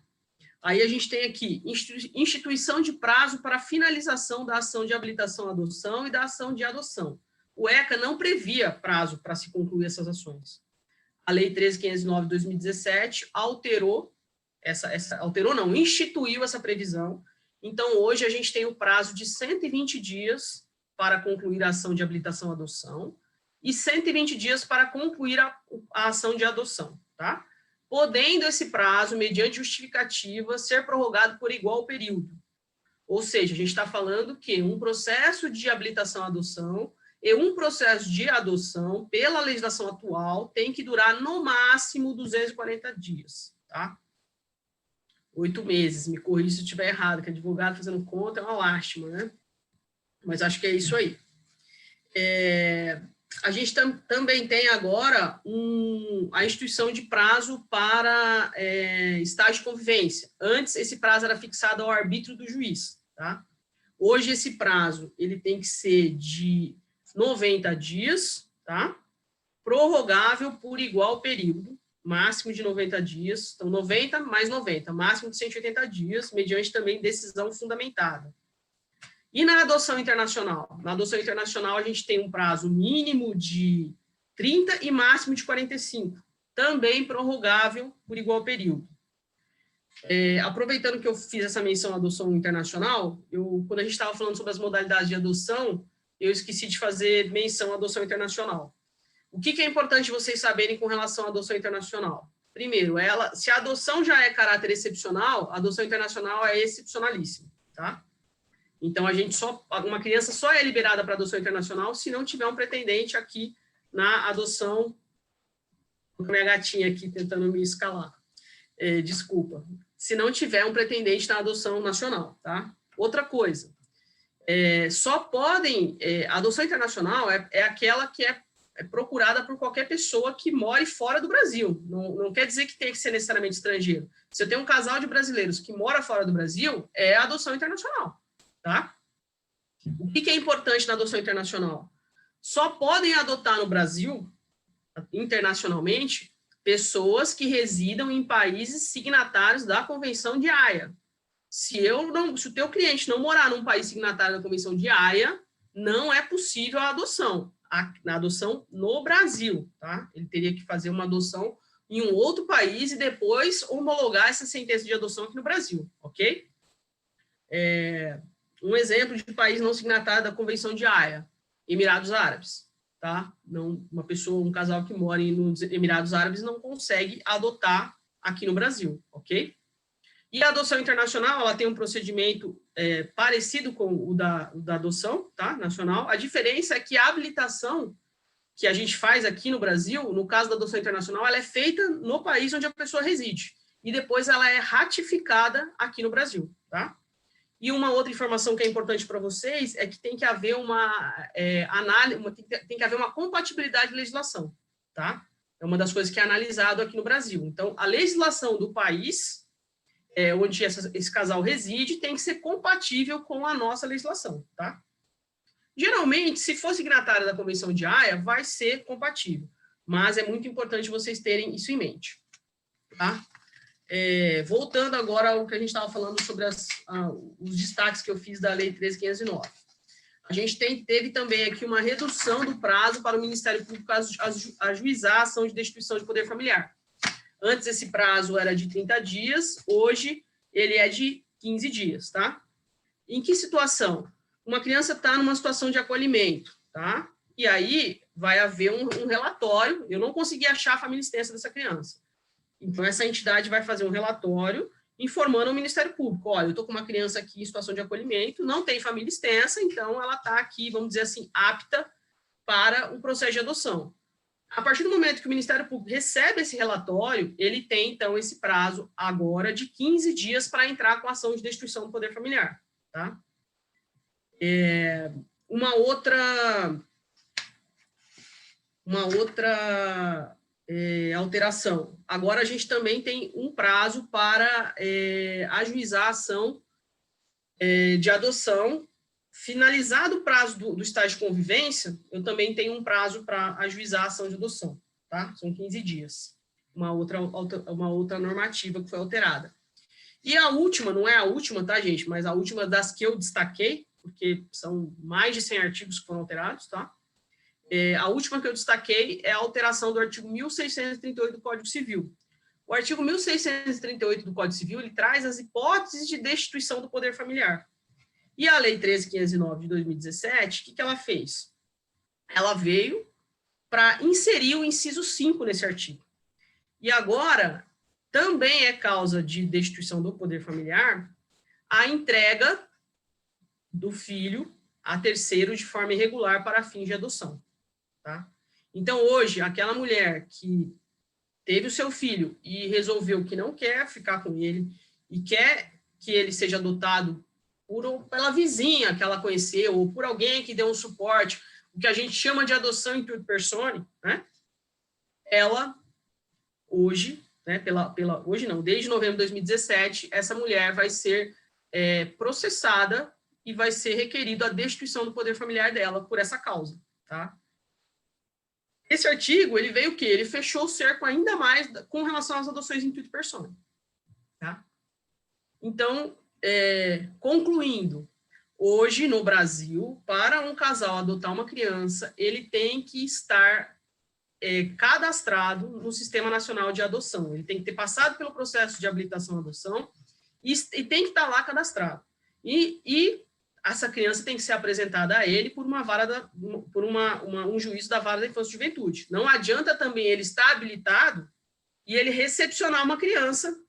Aí a gente tem aqui instituição de prazo para finalização da ação de habilitação à adoção e da ação de adoção. O ECA não previa prazo para se concluir essas ações. A Lei 13.509 de 2017 instituiu essa previsão. Então, hoje a gente tem o prazo de 120 dias para concluir a ação de habilitação à adoção e 120 dias para concluir a ação de adoção, tá? Podendo esse prazo, mediante justificativa, ser prorrogado por igual período. Ou seja, a gente está falando que um processo de habilitação à adoção e um processo de adoção, pela legislação atual, tem que durar no máximo 240 dias, tá? 8 meses, me corrija se eu estiver errado, que advogado fazendo conta é uma lástima, né? Mas acho que é isso aí. A gente também tem agora a instituição de prazo para estágio de convivência. Antes, esse prazo era fixado ao arbítrio do juiz, tá? Hoje, esse prazo ele tem que ser de 90 dias, tá? Prorrogável por igual período, máximo de 90 dias, então 90 mais 90, máximo de 180 dias, mediante também decisão fundamentada. E na adoção internacional? Na adoção internacional, a gente tem um prazo mínimo de 30 e máximo de 45, também prorrogável por igual período. Aproveitando que eu fiz essa menção à adoção internacional, quando a gente estava falando sobre as modalidades de adoção, eu esqueci de fazer menção à adoção internacional. O que é importante vocês saberem com relação à adoção internacional? Primeiro, se a adoção já é caráter excepcional, a adoção internacional é excepcionalíssima, tá? Então, uma criança só é liberada para adoção internacional se não tiver um pretendente aqui na adoção. Vou com a minha gatinha aqui tentando me escalar. Desculpa. Se não tiver um pretendente na adoção nacional, tá? Outra coisa, a adoção internacional é aquela que é procurada por qualquer pessoa que more fora do Brasil. Não quer dizer que tem que ser necessariamente estrangeiro. Se eu tenho um casal de brasileiros que mora fora do Brasil, é a adoção internacional, tá? O que é importante na adoção internacional? Só podem adotar no Brasil, internacionalmente, pessoas que residam em países signatários da Convenção de Haia. Se o teu cliente não morar num país signatário da Convenção de Haia, não é possível a adoção no Brasil, tá? Ele teria que fazer uma adoção em um outro país e depois homologar essa sentença de adoção aqui no Brasil, ok? Um exemplo de país não signatário da Convenção de Haia, Emirados Árabes, tá? Um casal que mora nos Emirados Árabes não consegue adotar aqui no Brasil, ok? E a adoção internacional, ela tem um procedimento parecido com o da adoção, tá? Nacional. A diferença é que a habilitação que a gente faz aqui no Brasil, no caso da adoção internacional, ela é feita no país onde a pessoa reside, e depois ela é ratificada aqui no Brasil, tá? E uma outra informação que é importante para vocês é que tem que haver tem que haver uma compatibilidade de legislação, tá? É uma das coisas que é analisado aqui no Brasil. Então, a legislação do país onde esse casal reside tem que ser compatível com a nossa legislação, tá? Geralmente, se for signatária da Convenção de Haia, vai ser compatível, mas é muito importante vocês terem isso em mente, tá? Voltando agora ao que a gente estava falando sobre os destaques que eu fiz da Lei 13.509. A gente teve também aqui uma redução do prazo para o Ministério Público ajuizar a ação de destituição de poder familiar. Antes, esse prazo era de 30 dias, hoje ele é de 15 dias, tá? Em que situação? Uma criança está numa situação de acolhimento, tá? E aí vai haver um relatório, eu não consegui achar a família extensa dessa criança. Então, essa entidade vai fazer um relatório informando ao Ministério Público, olha, eu estou com uma criança aqui em situação de acolhimento, não tem família extensa, então ela está aqui, vamos dizer assim, apta para um processo de adoção. A partir do momento que o Ministério Público recebe esse relatório, ele tem, então, esse prazo agora de 15 dias para entrar com a ação de destituição do poder familiar, tá? Uma outra alteração. Agora, a gente também tem um prazo para ajuizar a ação de adoção. Finalizado o prazo do estágio de convivência, eu também tenho um prazo para ajuizar a ação de adoção, tá? São 15 dias. Uma outra normativa que foi alterada. E a última, não é a última, tá, gente? Mas a última das que eu destaquei, porque são mais de 100 artigos que foram alterados, tá? A última que eu destaquei é a alteração do artigo 1638 do Código Civil. O artigo 1638 do Código Civil, ele traz as hipóteses de destituição do poder familiar. E a Lei 13.509 de 2017, o que ela fez? Ela veio para inserir o inciso 5 nesse artigo. E agora, também é causa de destituição do poder familiar a entrega do filho a terceiro de forma irregular para fins de adoção. Tá? Então, hoje, aquela mulher que teve o seu filho e resolveu que não quer ficar com ele e quer que ele seja adotado pela vizinha que ela conheceu, ou por alguém que deu um suporte, o que a gente chama de adoção intuito personae, né? Ela, hoje, né, hoje não, desde novembro de 2017, essa mulher vai ser processada e vai ser requerido a destituição do poder familiar dela por essa causa, tá? Esse artigo, ele veio o quê? Ele fechou o cerco ainda mais com relação às adoções intuito personae, tá? Então, concluindo, hoje no Brasil, para um casal adotar uma criança, ele tem que estar cadastrado no Sistema Nacional de Adoção. Ele tem que ter passado pelo processo de habilitação à adoção e tem que estar lá cadastrado. E essa criança tem que ser apresentada a ele por um juízo da Vara da Infância e Juventude. Não adianta também ele estar habilitado e ele recepcionar uma criança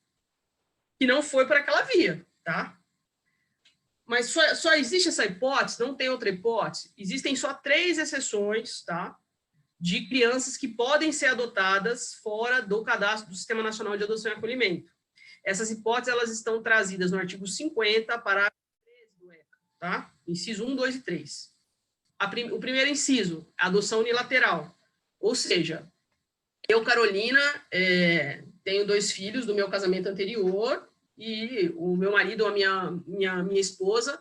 que não foi por aquela via, tá? Mas só existe essa hipótese, não tem outra hipótese. Existem só 3 exceções, tá? De crianças que podem ser adotadas fora do cadastro do Sistema Nacional de Adoção e Acolhimento. Essas hipóteses, elas estão trazidas no artigo 50, parágrafo 13 do ECA, tá? Inciso 1, 2 e 3. O primeiro inciso, adoção unilateral. Ou seja, eu, Carolina, tenho 2 filhos do meu casamento anterior e o meu marido ou a minha esposa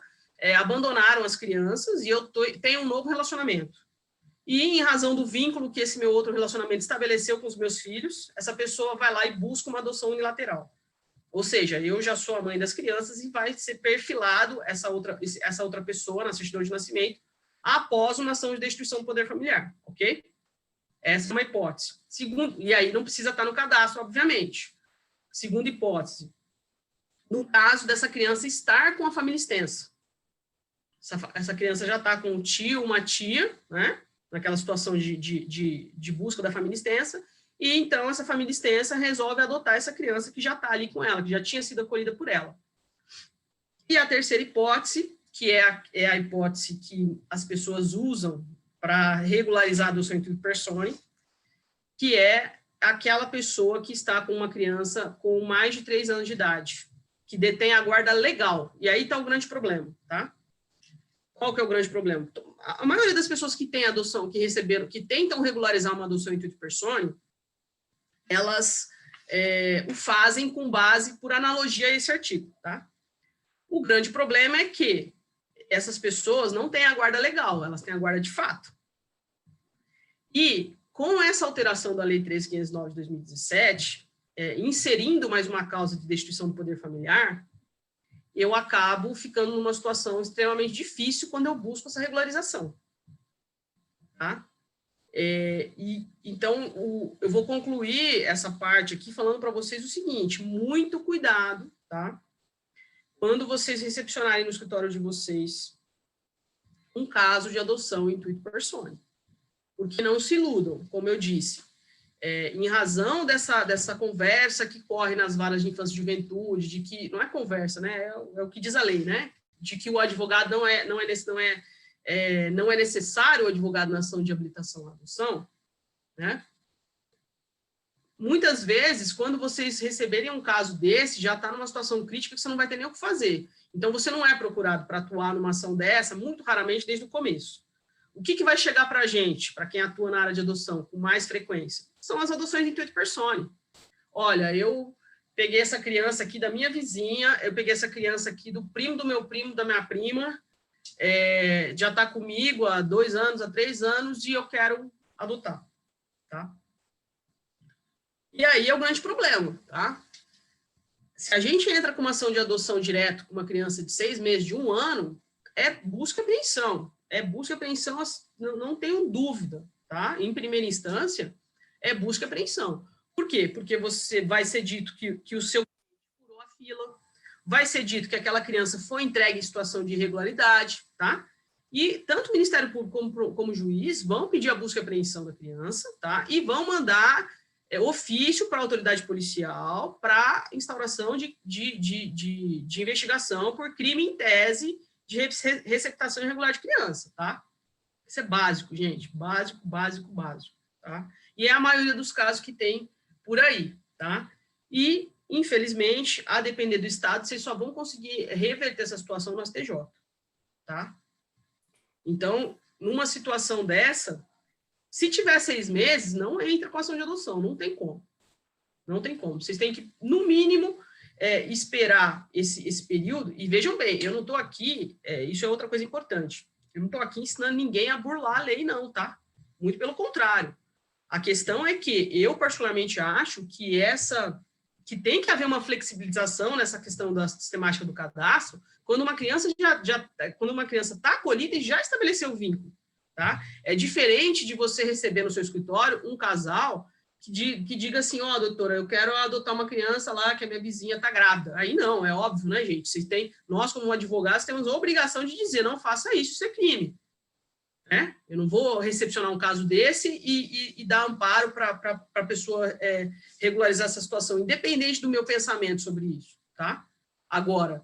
abandonaram as crianças e eu tenho um novo relacionamento. E, em razão do vínculo que esse meu outro relacionamento estabeleceu com os meus filhos, essa pessoa vai lá e busca uma adoção unilateral. Ou seja, eu já sou a mãe das crianças e vai ser perfilado essa outra pessoa na certidão de nascimento após uma ação de destituição do poder familiar, ok? Essa é uma hipótese. E aí não precisa estar no cadastro, obviamente. Segunda hipótese, no caso dessa criança estar com a família extensa. Essa criança já está com um tio, uma tia, né? Naquela situação de busca da família extensa, e então essa família extensa resolve adotar essa criança que já está ali com ela, que já tinha sido acolhida por ela. E a terceira hipótese, que é a hipótese que as pessoas usam para regularizar a adoção intuito personae, que é aquela pessoa que está com uma criança com mais de 3 anos de idade, que detém a guarda legal. E aí está o grande problema, tá? Qual que é o grande problema? A maioria das pessoas que têm adoção, que receberam, que tentam regularizar uma adoção intuito personae, elas o fazem com base por analogia a esse artigo, tá? O grande problema é que essas pessoas não têm a guarda legal, elas têm a guarda de fato. E, com essa alteração da Lei 13.509 de 2017, inserindo mais uma causa de destituição do poder familiar, eu acabo ficando numa situação extremamente difícil quando eu busco essa regularização. Tá? Então, eu vou concluir essa parte aqui falando para vocês o seguinte: muito cuidado, tá? Quando vocês recepcionarem no escritório de vocês um caso de adoção intuito personae. Porque não se iludam, como eu disse, em razão dessa conversa que corre nas varas de infância e juventude, de que, não é conversa, né, é o que diz a lei, né, de que o advogado não é necessário o advogado na ação de habilitação à adoção, né, muitas vezes, quando vocês receberem um caso desse, já está numa situação crítica que você não vai ter nem o que fazer. Então, você não é procurado para atuar numa ação dessa, muito raramente, desde o começo. O que vai chegar para a gente, para quem atua na área de adoção com mais frequência? São as adoções intuito personae. Olha, eu peguei essa criança aqui da minha vizinha, eu peguei essa criança aqui do primo do meu primo, da minha prima, já está comigo há 2 anos, há 3 anos, e eu quero adotar, tá? E aí é o grande problema, tá? Se a gente entra com uma ação de adoção direto com uma criança de 6 meses, de 1 ano, é busca e apreensão. É busca e apreensão, não tenho dúvida, tá? Em primeira instância, é busca e apreensão. Por quê? Porque vai ser dito que o seu furou a fila, vai ser dito que aquela criança foi entregue em situação de irregularidade, tá? E tanto o Ministério Público como o juiz vão pedir a busca e apreensão da criança, tá? E vão mandar ofício para a autoridade policial para instauração de investigação por crime em tese de receptação irregular de criança, tá? Isso é básico, gente, básico, tá? E é a maioria dos casos que tem por aí, tá? E, infelizmente, a depender do Estado, vocês só vão conseguir reverter essa situação no STJ, tá? Então, numa situação dessa, se tiver 6 meses, não entra com ação de adoção, não tem como. Não tem como. Vocês têm que, no mínimo, esperar esse período. E vejam bem, eu não estou aqui, isso é outra coisa importante, eu não estou aqui ensinando ninguém a burlar a lei, não, tá? Muito pelo contrário. A questão é que eu, particularmente, acho que tem que haver uma flexibilização nessa questão da sistemática do cadastro, quando uma criança quando uma criança está acolhida e já estabeleceu o vínculo. Tá? É diferente de você receber no seu escritório um casal que diga assim, ó, doutora, eu quero adotar uma criança lá que a minha vizinha está grávida. Aí não, é óbvio, né, gente? Nós, como advogados, temos a obrigação de dizer, não faça isso é crime. Né? Eu não vou recepcionar um caso desse e dar amparo para a pessoa regularizar essa situação, independente do meu pensamento sobre isso. Tá? Agora,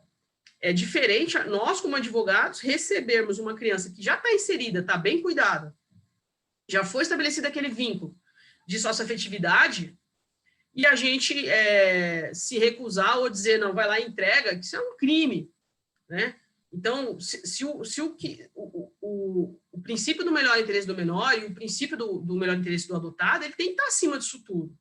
é diferente nós, como advogados, recebermos uma criança que já está inserida, está bem cuidada, já foi estabelecido aquele vínculo de socioafetividade, e a gente se recusar ou dizer, não, vai lá e entrega, que isso é um crime. Né? Então, o princípio do melhor interesse do menor e o princípio do melhor interesse do adotado, ele tem que estar acima disso tudo.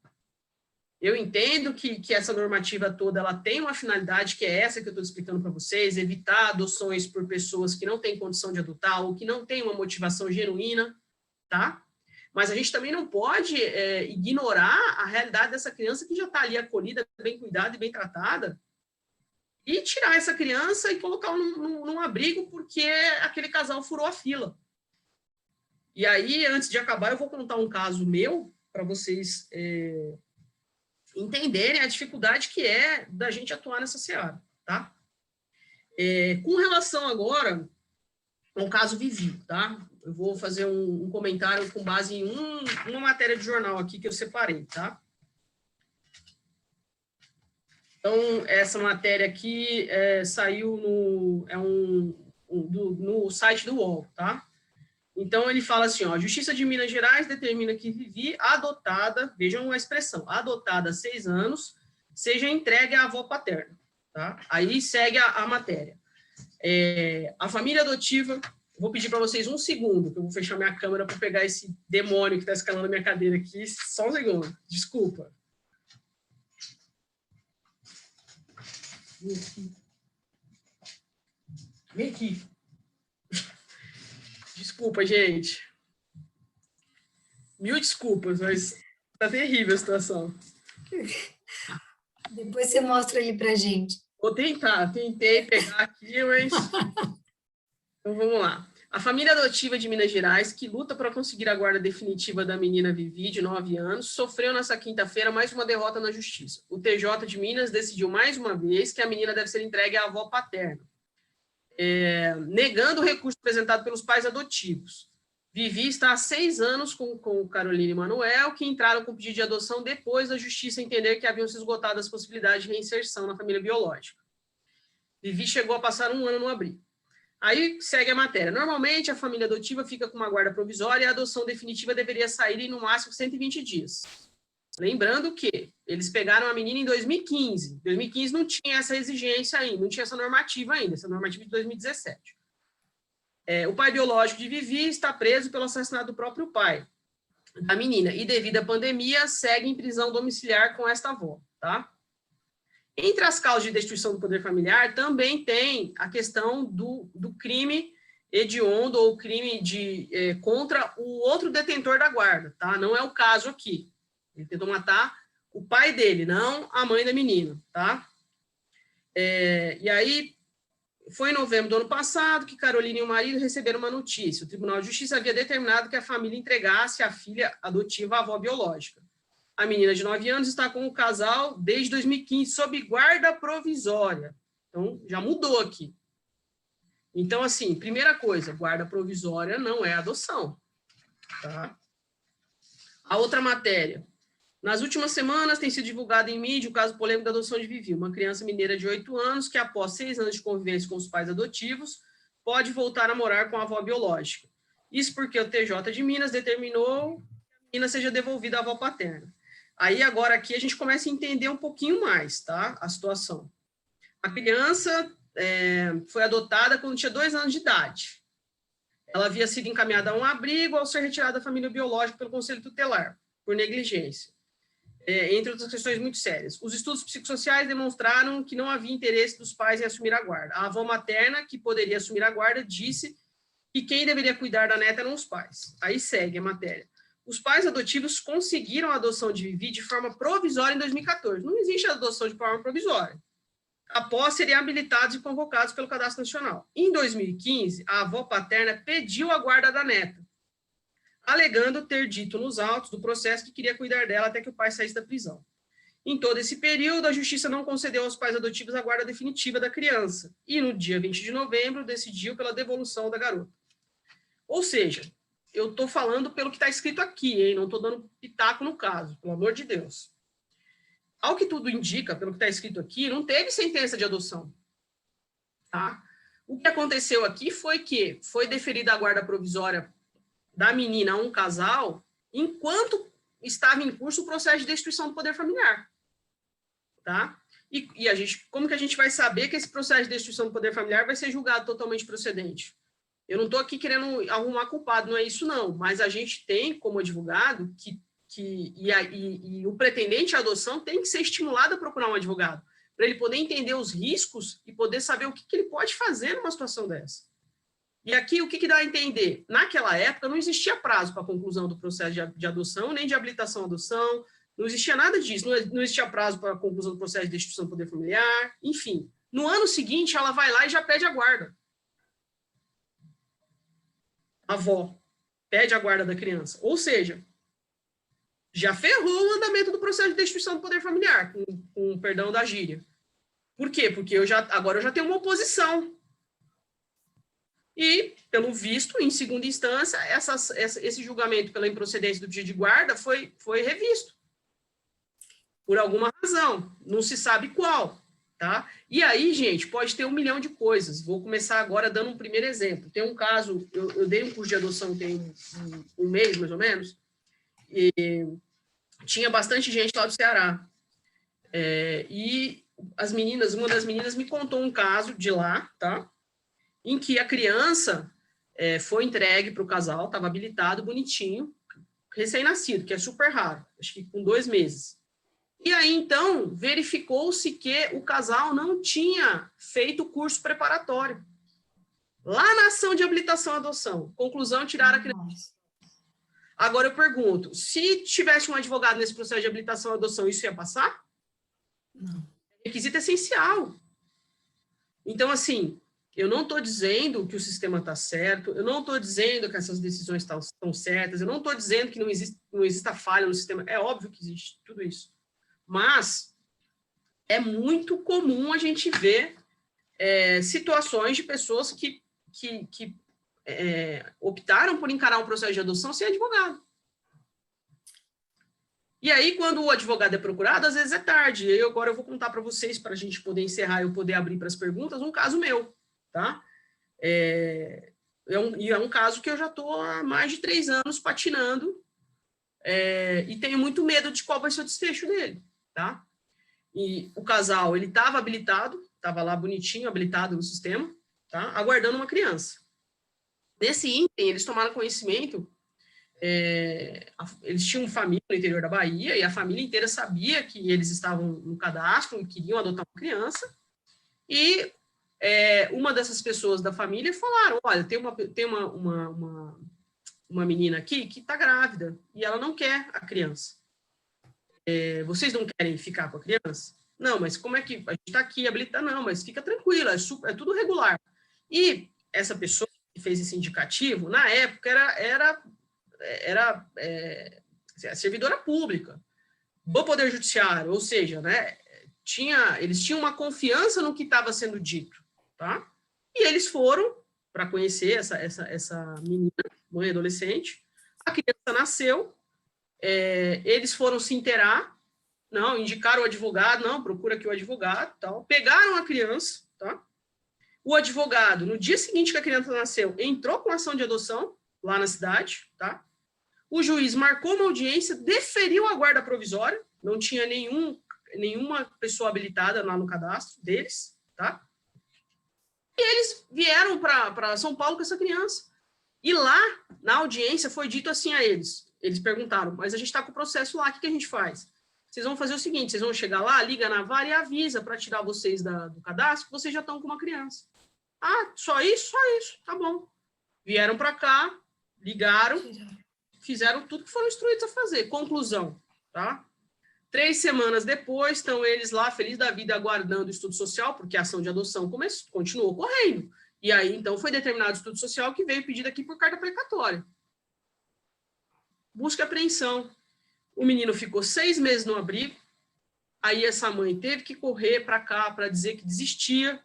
Eu entendo que essa normativa toda ela tem uma finalidade que é essa que eu estou explicando para vocês, evitar adoções por pessoas que não têm condição de adotar ou que não têm uma motivação genuína, tá? Mas a gente também não pode ignorar a realidade dessa criança que já está ali acolhida, bem cuidada e bem tratada, e tirar essa criança e colocar num abrigo porque aquele casal furou a fila. E aí, antes de acabar, eu vou contar um caso meu para vocês entenderem a dificuldade que é da gente atuar nessa seara, tá? Com relação agora ao caso Vivi, tá? Eu vou fazer um comentário com base em uma matéria de jornal aqui que eu separei, tá? Então, essa matéria aqui saiu no site do UOL, tá? Então, ele fala assim, ó, a Justiça de Minas Gerais determina que Vivi, adotada, vejam a expressão, adotada há 6 anos, seja entregue à avó paterna. Tá? Aí segue a matéria. A família adotiva, vou pedir para vocês um segundo, que eu vou fechar minha câmera para pegar esse demônio que está escalando a minha cadeira aqui, só um segundo, desculpa. Vem aqui. Desculpa, gente. Mil desculpas, mas tá terrível a situação. Depois você mostra ele para a gente. Vou tentar, tentei pegar aqui, mas... Então, vamos lá. A família adotiva de Minas Gerais, que luta para conseguir a guarda definitiva da menina Vivi, de 9 anos, sofreu nessa quinta-feira mais uma derrota na justiça. O TJ de Minas decidiu mais uma vez que a menina deve ser entregue à avó paterna, negando o recurso apresentado pelos pais adotivos. Vivi está há 6 anos com Carolina e Manuel, que entraram com pedido de adoção depois da justiça entender que haviam se esgotado as possibilidades de reinserção na família biológica. Vivi chegou a passar 1 ano no abrigo. Aí segue a matéria. Normalmente, a família adotiva fica com uma guarda provisória e a adoção definitiva deveria sair em, no máximo, 120 dias. Lembrando que eles pegaram a menina em 2015. 2015 não tinha essa exigência ainda, não tinha essa normativa ainda, essa normativa de 2017. O pai biológico de Vivi está preso pelo assassinato do próprio pai da menina e, devido à pandemia, segue em prisão domiciliar com esta avó, tá? Entre as causas de destruição do poder familiar, também tem a questão do crime hediondo ou crime contra o outro detentor da guarda, tá? Não é o caso aqui. Ele tentou matar o pai dele, não a mãe da menina, tá? E aí, foi em novembro do ano passado que Carolina e o marido receberam uma notícia. O Tribunal de Justiça havia determinado que a família entregasse a filha adotiva à avó biológica. A menina de 9 anos está com o casal desde 2015, sob guarda provisória. Então, já mudou aqui. Então, assim, primeira coisa, guarda provisória não é adoção. Tá? A outra matéria. Nas últimas semanas, tem sido divulgado em mídia o caso polêmico da adoção de Vivi, uma criança mineira de 8 anos que, após 6 anos de convivência com os pais adotivos, pode voltar a morar com a avó biológica. Isso porque o TJ de Minas determinou que a menina seja devolvida à avó paterna. Aí, agora, aqui, a gente começa a entender um pouquinho mais, tá? A situação. A criança foi adotada quando tinha 2 anos de idade. Ela havia sido encaminhada a um abrigo ao ser retirada da família biológica pelo Conselho Tutelar, por negligência, entre outras questões muito sérias. Os estudos psicossociais demonstraram que não havia interesse dos pais em assumir a guarda. A avó materna, que poderia assumir a guarda, disse que quem deveria cuidar da neta eram os pais. Aí segue a matéria. Os pais adotivos conseguiram a adoção de Vivi de forma provisória em 2014. Não existe adoção de forma provisória. Após serem habilitados e convocados pelo Cadastro Nacional. Em 2015, a avó paterna pediu a guarda da neta, alegando ter dito nos autos do processo que queria cuidar dela até que o pai saísse da prisão. Em todo esse período, a Justiça não concedeu aos pais adotivos a guarda definitiva da criança e, no dia 20 de novembro, decidiu pela devolução da garota. Ou seja, eu estou falando pelo que está escrito aqui, hein? Não estou dando pitaco no caso, pelo amor de Deus. Ao que tudo indica, pelo que está escrito aqui, não teve sentença de adoção. Tá? O que aconteceu aqui foi que foi deferida a guarda provisória da menina a um casal enquanto estava em curso o processo de destruição do poder familiar. Tá? E a gente, como que a gente vai saber que esse processo de destruição do poder familiar vai ser julgado totalmente procedente? Eu não estou aqui querendo arrumar culpado, não é isso não, mas a gente tem, como advogado, e o pretendente à adoção tem que ser estimulado a procurar um advogado, para ele poder entender os riscos e poder saber o que ele pode fazer numa situação dessa. E aqui, o que dá a entender? Naquela época, não existia prazo para a conclusão do processo de adoção, nem de habilitação à adoção, não existia nada disso, não existia prazo para a conclusão do processo de destituição do poder familiar, enfim. No ano seguinte, ela vai lá e já pede a guarda. A avó pede a guarda da criança. Ou seja, já ferrou o andamento do processo de destituição do poder familiar, com perdão da gíria. Por quê? Porque agora eu já tenho uma oposição. E, pelo visto, em segunda instância, esse julgamento pela improcedência do pedido de guarda foi revisto. Por alguma razão. Não se sabe qual. tá? E aí, gente, pode ter 1 milhão de coisas. Vou começar agora dando um primeiro exemplo. Tem um caso, eu dei um curso de adoção tem um mês, mais ou menos, e tinha bastante gente lá do Ceará. E uma das meninas me contou um caso de lá, tá? Em que a criança foi entregue para o casal, estava habilitado, bonitinho, recém-nascido, que é super raro, acho que com 2 meses. E aí, então, verificou-se que o casal não tinha feito o curso preparatório. Lá na ação de habilitação à adoção. Conclusão, tiraram a criança. Agora eu pergunto, se tivesse um advogado nesse processo de habilitação à adoção, isso ia passar? Não. Requisito essencial. Então, assim, eu não estou dizendo que o sistema está certo, eu não estou dizendo que essas decisões estão certas, eu não estou dizendo que não exista falha no sistema. É óbvio que existe tudo isso. Mas é muito comum a gente ver situações de pessoas que optaram por encarar um processo de adoção sem advogado. E aí, quando o advogado é procurado, às vezes é tarde. E agora eu vou contar para vocês, para a gente poder encerrar e eu poder abrir para as perguntas, um caso meu, tá? É um caso que eu já estou há mais de 3 anos patinando e tenho muito medo de qual vai ser o desfecho dele, tá? E o casal, ele estava habilitado, estava lá bonitinho, habilitado no sistema, tá? Aguardando uma criança. Nesse ínterim, eles tomaram conhecimento, eles tinham família no interior da Bahia, e a família inteira sabia que eles estavam no cadastro e queriam adotar uma criança, e uma dessas pessoas da família falaram, olha, tem uma menina aqui que está grávida, e ela não quer a criança. Vocês não querem ficar com a criança? Não, mas como é que a gente está aqui habilitado? Não, mas fica tranquila, é tudo regular. E essa pessoa que fez esse indicativo, na época, era servidora pública do Poder Judiciário, ou seja, né, eles tinham uma confiança no que estava sendo dito, tá? E eles foram para conhecer essa menina, mãe adolescente, a criança nasceu, eles foram se inteirar, não, indicaram o advogado, não, procura aqui o advogado, tal, pegaram a criança, tá? O advogado, no dia seguinte que a criança nasceu, entrou com ação de adoção lá na cidade, tá? O juiz marcou uma audiência, deferiu a guarda provisória, não tinha nenhuma pessoa habilitada lá no cadastro deles, tá? E eles vieram para São Paulo com essa criança. E lá, na audiência, foi dito assim a eles. Eles perguntaram, mas a gente está com o processo lá, o que a gente faz? Vocês vão fazer o seguinte, vocês vão chegar lá, liga na vara e avisa para tirar vocês do cadastro que vocês já estão com uma criança. Ah, só isso? Só isso, tá bom. Vieram para cá, ligaram, fizeram tudo que foram instruídos a fazer. Conclusão, tá? 3 semanas depois, estão eles lá, felizes da vida, aguardando o estudo social, porque a ação de adoção continuou correndo. E aí, então, foi determinado o estudo social que veio pedido aqui por carta precatória. Busca e apreensão. O menino ficou 6 meses no abrigo, aí essa mãe teve que correr para cá para dizer que desistia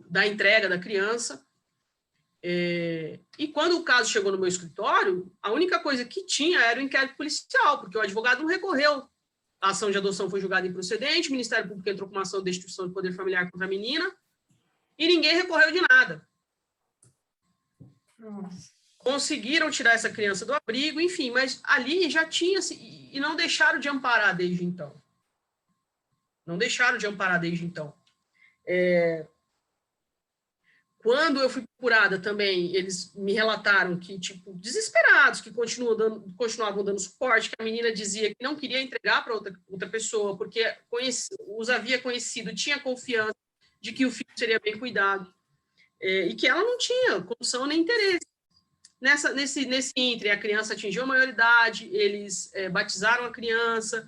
da entrega da criança. E quando o caso chegou no meu escritório, a única coisa que tinha era o inquérito policial, porque o advogado não recorreu. A ação de adoção foi julgada improcedente, o Ministério Público entrou com uma ação de destituição de poder familiar contra a menina, e ninguém recorreu de nada. Nossa. Conseguiram tirar essa criança do abrigo, enfim, mas ali já tinha, e não deixaram de amparar desde então. Não deixaram de amparar desde então. Quando eu fui procurada também, eles me relataram que, tipo, desesperados, que continuavam dando suporte, que a menina dizia que não queria entregar para outra pessoa, porque os havia conhecido, tinha confiança de que o filho seria bem cuidado, e que ela não tinha condição nem interesse. Nesse ínterim, a criança atingiu a maioridade, eles batizaram a criança,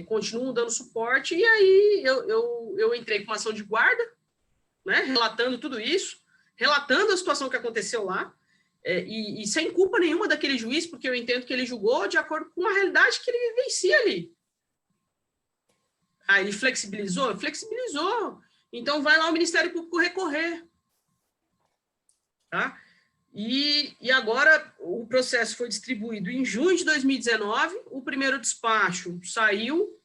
continuam dando suporte, e aí eu entrei com uma ação de guarda, né, relatando tudo isso, relatando a situação que aconteceu lá, e sem culpa nenhuma daquele juiz, porque eu entendo que ele julgou de acordo com a realidade que ele vivencia ali. Ele flexibilizou? Flexibilizou. Então, vai lá o Ministério Público recorrer. Tá? E agora o processo foi distribuído em junho de 2019, o primeiro despacho saiu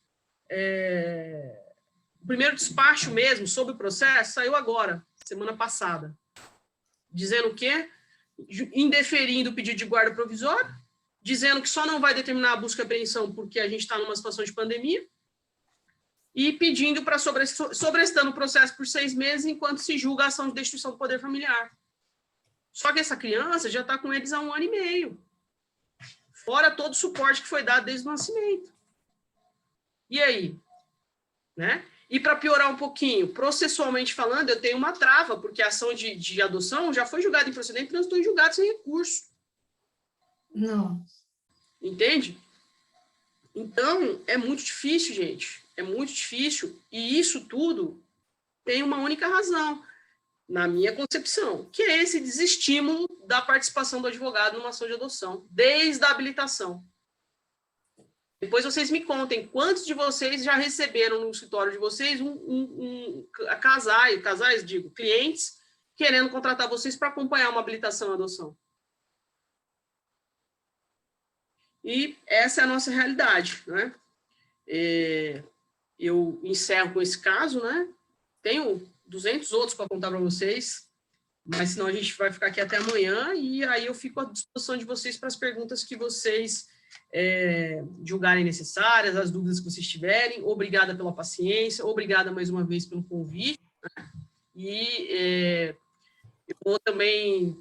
o primeiro despacho mesmo sobre o processo saiu agora, semana passada, dizendo o quê? Indeferindo o pedido de guarda provisória, dizendo que só não vai determinar a busca e apreensão porque a gente está numa situação de pandemia, e pedindo para sobrestando o processo por 6 meses enquanto se julga a ação de destituição do poder familiar. Só que essa criança já está com eles há 1 ano e meio, fora todo o suporte que foi dado desde o nascimento. E aí? Né? E para piorar um pouquinho, processualmente falando, eu tenho uma trava, porque a ação de adoção já foi julgada improcedente e transitou em julgado sem recurso. Não. Entende? Então, é muito difícil, gente. É muito difícil. E isso tudo tem uma única razão, na minha concepção, que é esse desestímulo da participação do advogado numa ação de adoção, desde a habilitação. Depois vocês me contem quantos de vocês já receberam no escritório de vocês casais, digo, clientes, querendo contratar vocês para acompanhar uma habilitação à adoção. E essa é a nossa realidade, né? Eu encerro com esse caso, né? Tenho 200 outros para contar para vocês, mas senão a gente vai ficar aqui até amanhã, e aí eu fico à disposição de vocês para as perguntas que vocês julgarem necessárias, as dúvidas que vocês tiverem. Obrigada pela paciência, obrigada mais uma vez pelo convite, né? E eu vou também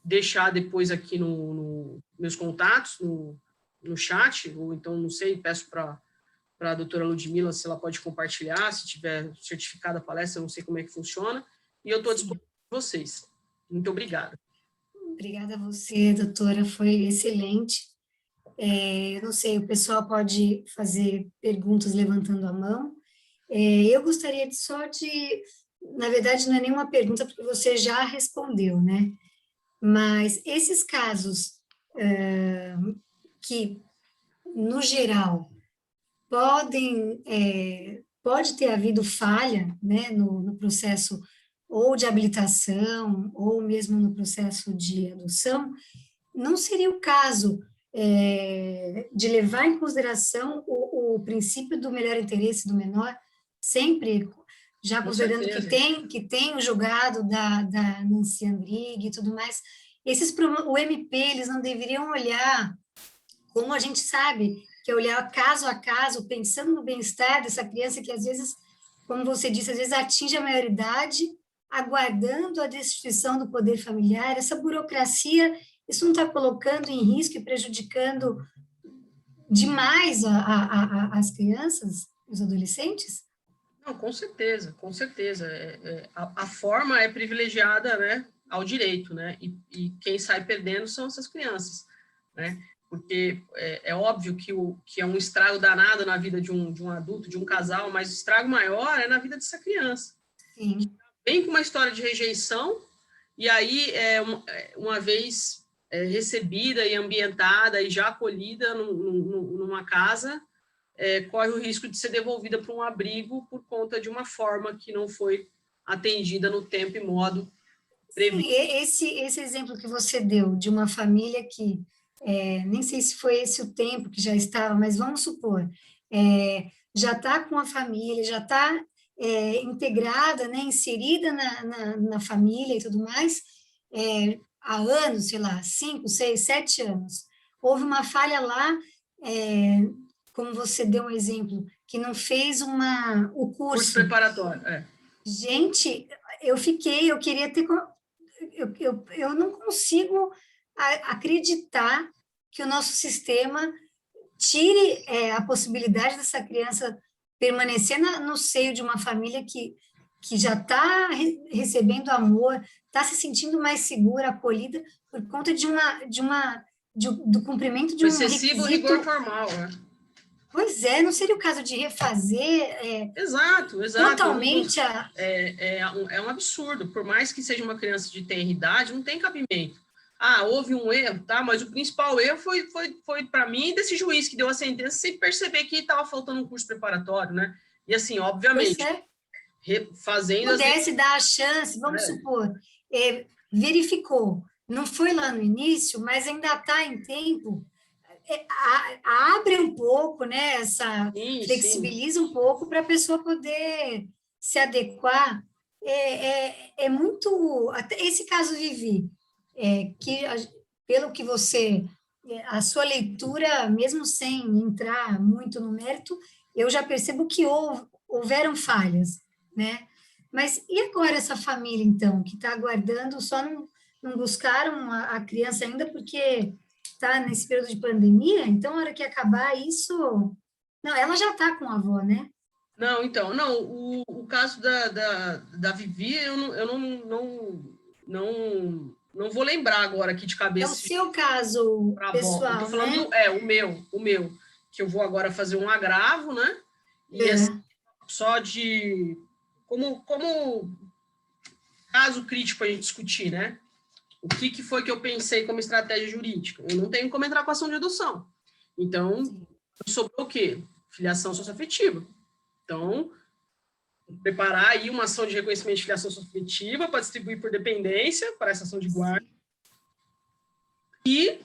deixar depois aqui no meus contatos, no chat, ou então, não sei, peço para a doutora Ludmila se ela pode compartilhar, se tiver certificado a palestra, eu não sei como é que funciona, e eu estou à disposição de vocês. Muito obrigada. Obrigada a você, doutora, foi excelente. Eu não sei, o pessoal pode fazer perguntas levantando a mão. Eu gostaria na verdade, não é nenhuma pergunta, porque você já respondeu, né? Mas esses casos que, no geral, pode ter havido falha, né, no processo ou de habilitação, ou mesmo no processo de adoção, não seria o caso de levar em consideração o princípio do melhor interesse do menor, sempre, já considerando que tem o julgado da Nancy Andrighi e tudo mais, o MP, eles não deveriam olhar, como a gente sabe, que é olhar caso a caso, pensando no bem-estar dessa criança que, às vezes, como você disse, às vezes atinge a maioridade, aguardando a destituição do poder familiar. Essa burocracia, isso não está colocando em risco e prejudicando demais as crianças, os adolescentes? Não, com certeza, com certeza. A forma é privilegiada, né, ao direito, né, e quem sai perdendo são essas crianças, né, porque é óbvio que é um estrago danado na vida de um adulto, de um casal, mas o estrago maior é na vida dessa criança. Sim. Vem com uma história de rejeição, e aí, uma vez recebida e ambientada e já acolhida numa casa, corre o risco de ser devolvida para um abrigo por conta de uma forma que não foi atendida no tempo e modo previsto. Esse exemplo que você deu de uma família que, nem sei se foi esse o tempo que já estava, mas vamos supor, já está com a família, já está integrada, né, inserida na família e tudo mais, há anos, sei lá, 5, 6, 7 anos. Houve uma falha lá, como você deu um exemplo, que não fez o curso preparatório. Gente, eu queria ter... Eu não consigo acreditar que o nosso sistema tire a possibilidade dessa criança permanecer no seio de uma família que já está recebendo amor, está se sentindo mais segura, acolhida, por conta do cumprimento de um excessivo rigor formal, né? Pois não seria o caso de refazer exato. Totalmente é um absurdo, por mais que seja uma criança de tenra idade, não tem cabimento. Houve um erro, tá? Mas o principal erro foi para mim, desse juiz que deu a sentença, sem perceber que estava faltando um curso preparatório, né? E assim, obviamente, fazendo... Pudesse dar a chance, vamos supor, verificou, não foi lá no início, mas ainda está em tempo, abre um pouco, né, Sim, sim. flexibiliza um pouco para a pessoa poder se adequar. É muito, até esse caso Vivi, pelo que você, a sua leitura, mesmo sem entrar muito no mérito, eu já percebo que houveram falhas, né? Mas e agora essa família, então, que está aguardando, só não buscaram a criança ainda porque está nesse período de pandemia, então, na hora que acabar isso. Não, ela já está com a avó, né? Não, então, não, o caso da Vivi, eu não vou lembrar agora aqui de É o cabeça seu caso para a avó. Eu tô pessoal, né? falando, o meu, que eu vou agora fazer um agravo, né? E assim, É, só de como caso crítico para a gente discutir, né? O que foi que eu pensei como estratégia jurídica? Eu não tenho como entrar com ação de adoção. Então, sim, sobrou o quê? Filiação socioafetiva. Então, preparar aí uma ação de reconhecimento de filiação socioafetiva para distribuir por dependência para essa ação de guarda. sim, E,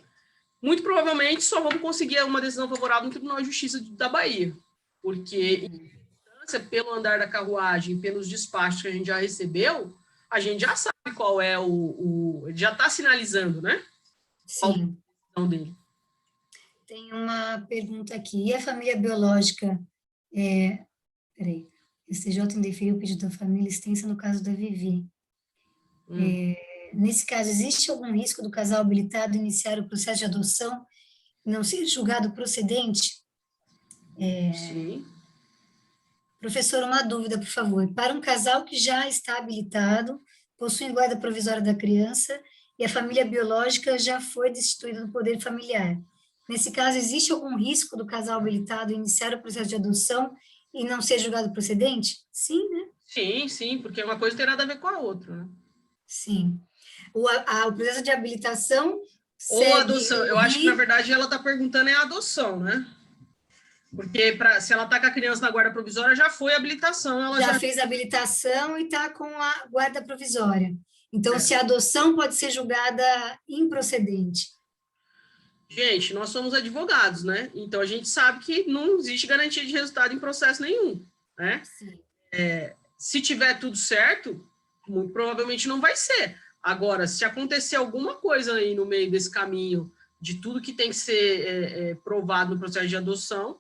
muito provavelmente, só vamos conseguir uma decisão favorável no Tribunal de Justiça da Bahia. Porque, pelo andar da carruagem, pelos despachos que a gente já recebeu, a gente já sabe qual é ele já está sinalizando, né? Qual é a sim. decisão dele. Tem uma pergunta aqui. E a família biológica? É, peraí. O STJ indeferiu o pedido da família extensa no caso da Vivi. Hum, Nesse caso, existe algum risco do casal habilitado iniciar o processo de adoção e não ser julgado procedente? sim. Professor, uma dúvida, por favor. Para um casal que já está habilitado, possui guarda provisória da criança e a família biológica já foi destituída do poder familiar. Nesse caso, existe algum risco do casal habilitado iniciar o processo de adoção e não ser julgado procedente? Sim, né? Sim, sim, porque uma coisa tem nada a ver com a outra, né? Sim. O processo de habilitação Ou segue adoção. o Eu acho que, na RI, verdade, ela está perguntando é a adoção, né? Porque se ela está com a criança na guarda provisória, já foi habilitação, ela já já. fez a habilitação e está com a guarda provisória. Então, É. se a adoção pode ser julgada improcedente. Gente, nós somos advogados, né? Então a gente sabe que não existe garantia de resultado em processo nenhum, né? Sim. Se tiver tudo certo, muito provavelmente não vai ser. Agora, se acontecer alguma coisa aí no meio desse caminho de tudo que tem que ser provado no processo de adoção,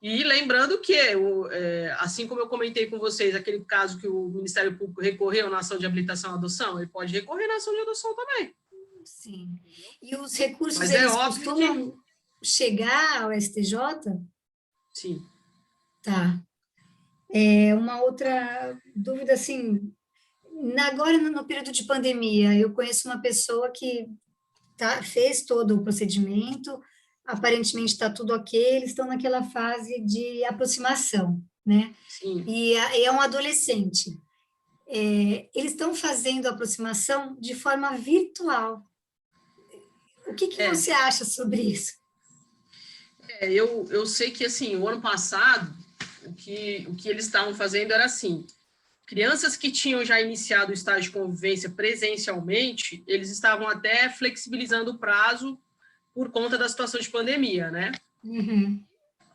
e lembrando que, assim como eu comentei com vocês, aquele caso que o Ministério Público recorreu na ação de habilitação à adoção, ele pode recorrer na ação de adoção também. Sim. E os recursos, Mas é eles óbvio que, costumam chegar ao STJ? sim, Tá. É uma outra dúvida, assim, agora no período de pandemia, eu conheço uma pessoa que fez todo o procedimento, aparentemente está tudo ok, eles estão naquela fase de aproximação, né? sim, E é um adolescente. Eles estão fazendo a aproximação de forma virtual. O que é. você acha sobre isso? Eu sei que, assim, o ano passado, o que eles estavam fazendo era assim, crianças que tinham já iniciado o estágio de convivência presencialmente, eles estavam até flexibilizando o prazo por conta da situação de pandemia, né? Uhum,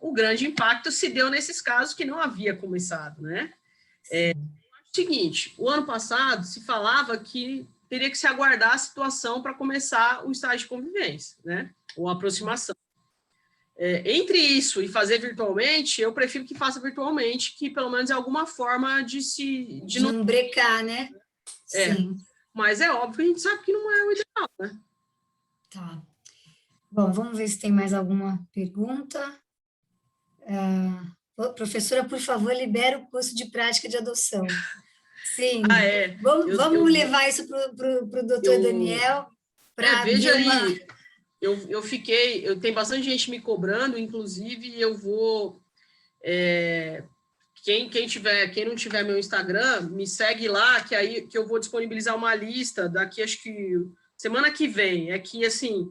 O grande impacto se deu nesses casos que não havia começado, né? sim. O seguinte, o ano passado se falava que teria que se aguardar a situação para começar o estágio de convivência, né? Ou aproximação. Entre isso e fazer virtualmente, eu prefiro que faça virtualmente, que pelo menos é alguma forma de De não. não brecar, né? É, Sim, mas é óbvio que a gente sabe que não é o ideal, né? tá. Bom, vamos ver se tem mais alguma pergunta. Professora, por favor, libera o curso de prática de adoção. Ah, Sim, é. vamos levar isso para o doutor Eu, Daniel para veja ver uma. ali, eu tenho bastante gente me cobrando, inclusive, e eu vou. Quem não tiver meu Instagram, me segue lá, que aí que eu vou disponibilizar uma lista daqui, acho que semana que vem. É que, assim,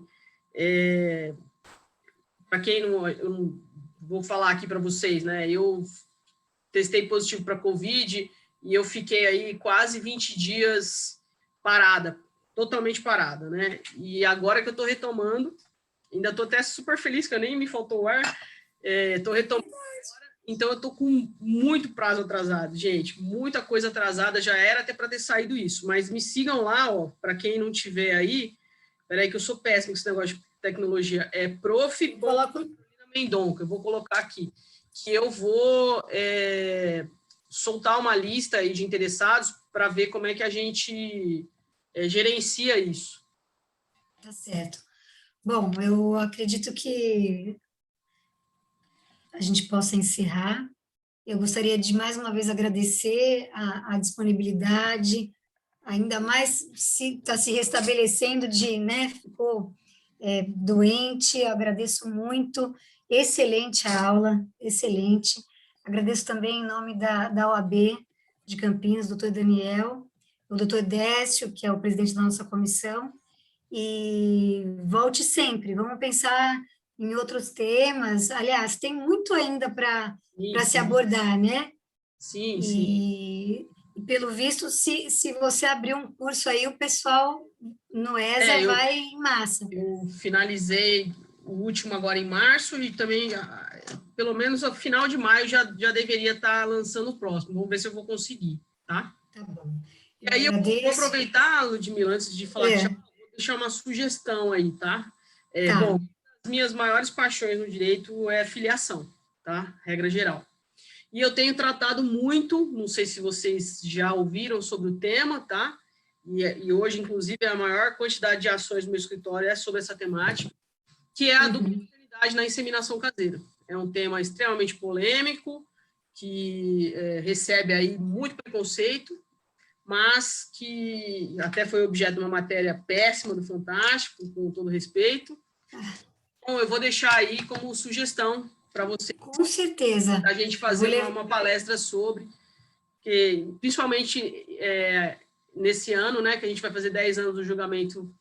para quem não, eu não vou falar aqui para vocês, né? Eu testei positivo para Covid e eu fiquei aí quase 20 dias parada, totalmente parada, né? E agora que eu estou retomando, Ainda estou até super feliz, que eu nem me faltou o ar. Estou retomando. Então, eu estou com muito prazo atrasado, gente. Muita coisa atrasada, já era até para ter saído isso. Mas me sigam lá, ó, para quem não tiver aí. Peraí, que eu sou péssimo com esse negócio de tecnologia. É prof. Mendonca. Eu vou colocar aqui. Que eu vou soltar uma lista aí de interessados para ver como é que a gente gerencia isso. Tá certo. Bom, eu acredito que a gente possa encerrar. Eu gostaria de mais uma vez agradecer a disponibilidade, ainda mais se está se restabelecendo de, né, ficou doente, eu agradeço muito, excelente a aula, excelente. Agradeço também em nome da OAB de Campinas, doutor Daniel, o doutor Décio, que é o presidente da nossa comissão, e volte sempre, vamos pensar em outros temas, aliás, tem muito ainda para se abordar, né? Sim, e pelo visto, se você abrir um curso aí, o pessoal no ESA vai em massa. Eu finalizei o último agora em março e também, pelo menos no final de maio, já deveria estar lançando o próximo. Vamos ver se eu vou conseguir, tá? Tá bom. E aí eu vou aproveitar, Ludmila, antes de falar, vou deixar uma sugestão aí, tá? Tá. Bom, as minhas maiores paixões no direito é filiação, tá? Regra geral. E eu tenho tratado muito, não sei se vocês já ouviram sobre o tema, tá? E hoje, inclusive, a maior quantidade de ações no meu escritório é sobre essa temática, que é a dupla maternidade na inseminação caseira. É um tema extremamente polêmico, que recebe aí muito preconceito, mas que até foi objeto de uma matéria péssima do Fantástico, com todo respeito. Então, eu vou deixar aí como sugestão para você. Com certeza. A gente fazer uma palestra sobre, que, principalmente nesse ano, né, que a gente vai fazer 10 anos do julgamento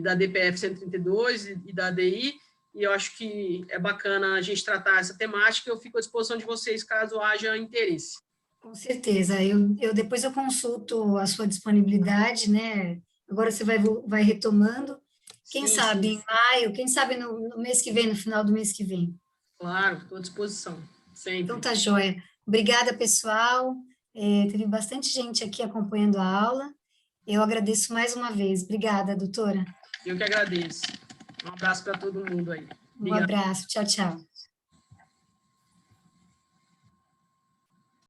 da DPF 132 e da ADI, e eu acho que é bacana a gente tratar essa temática. Eu fico à disposição de vocês caso haja interesse. Com certeza. Depois eu consulto a sua disponibilidade, né? Agora você vai retomando. Quem sabe em maio, quem sabe no mês que vem, no final do mês que vem. Claro, estou à disposição, sempre. Então tá joia. Obrigada, pessoal. Teve bastante gente aqui acompanhando a aula. Eu agradeço mais uma vez. Obrigada, doutora. Eu que agradeço. Um abraço para todo mundo aí. Um abraço. Tchau, tchau.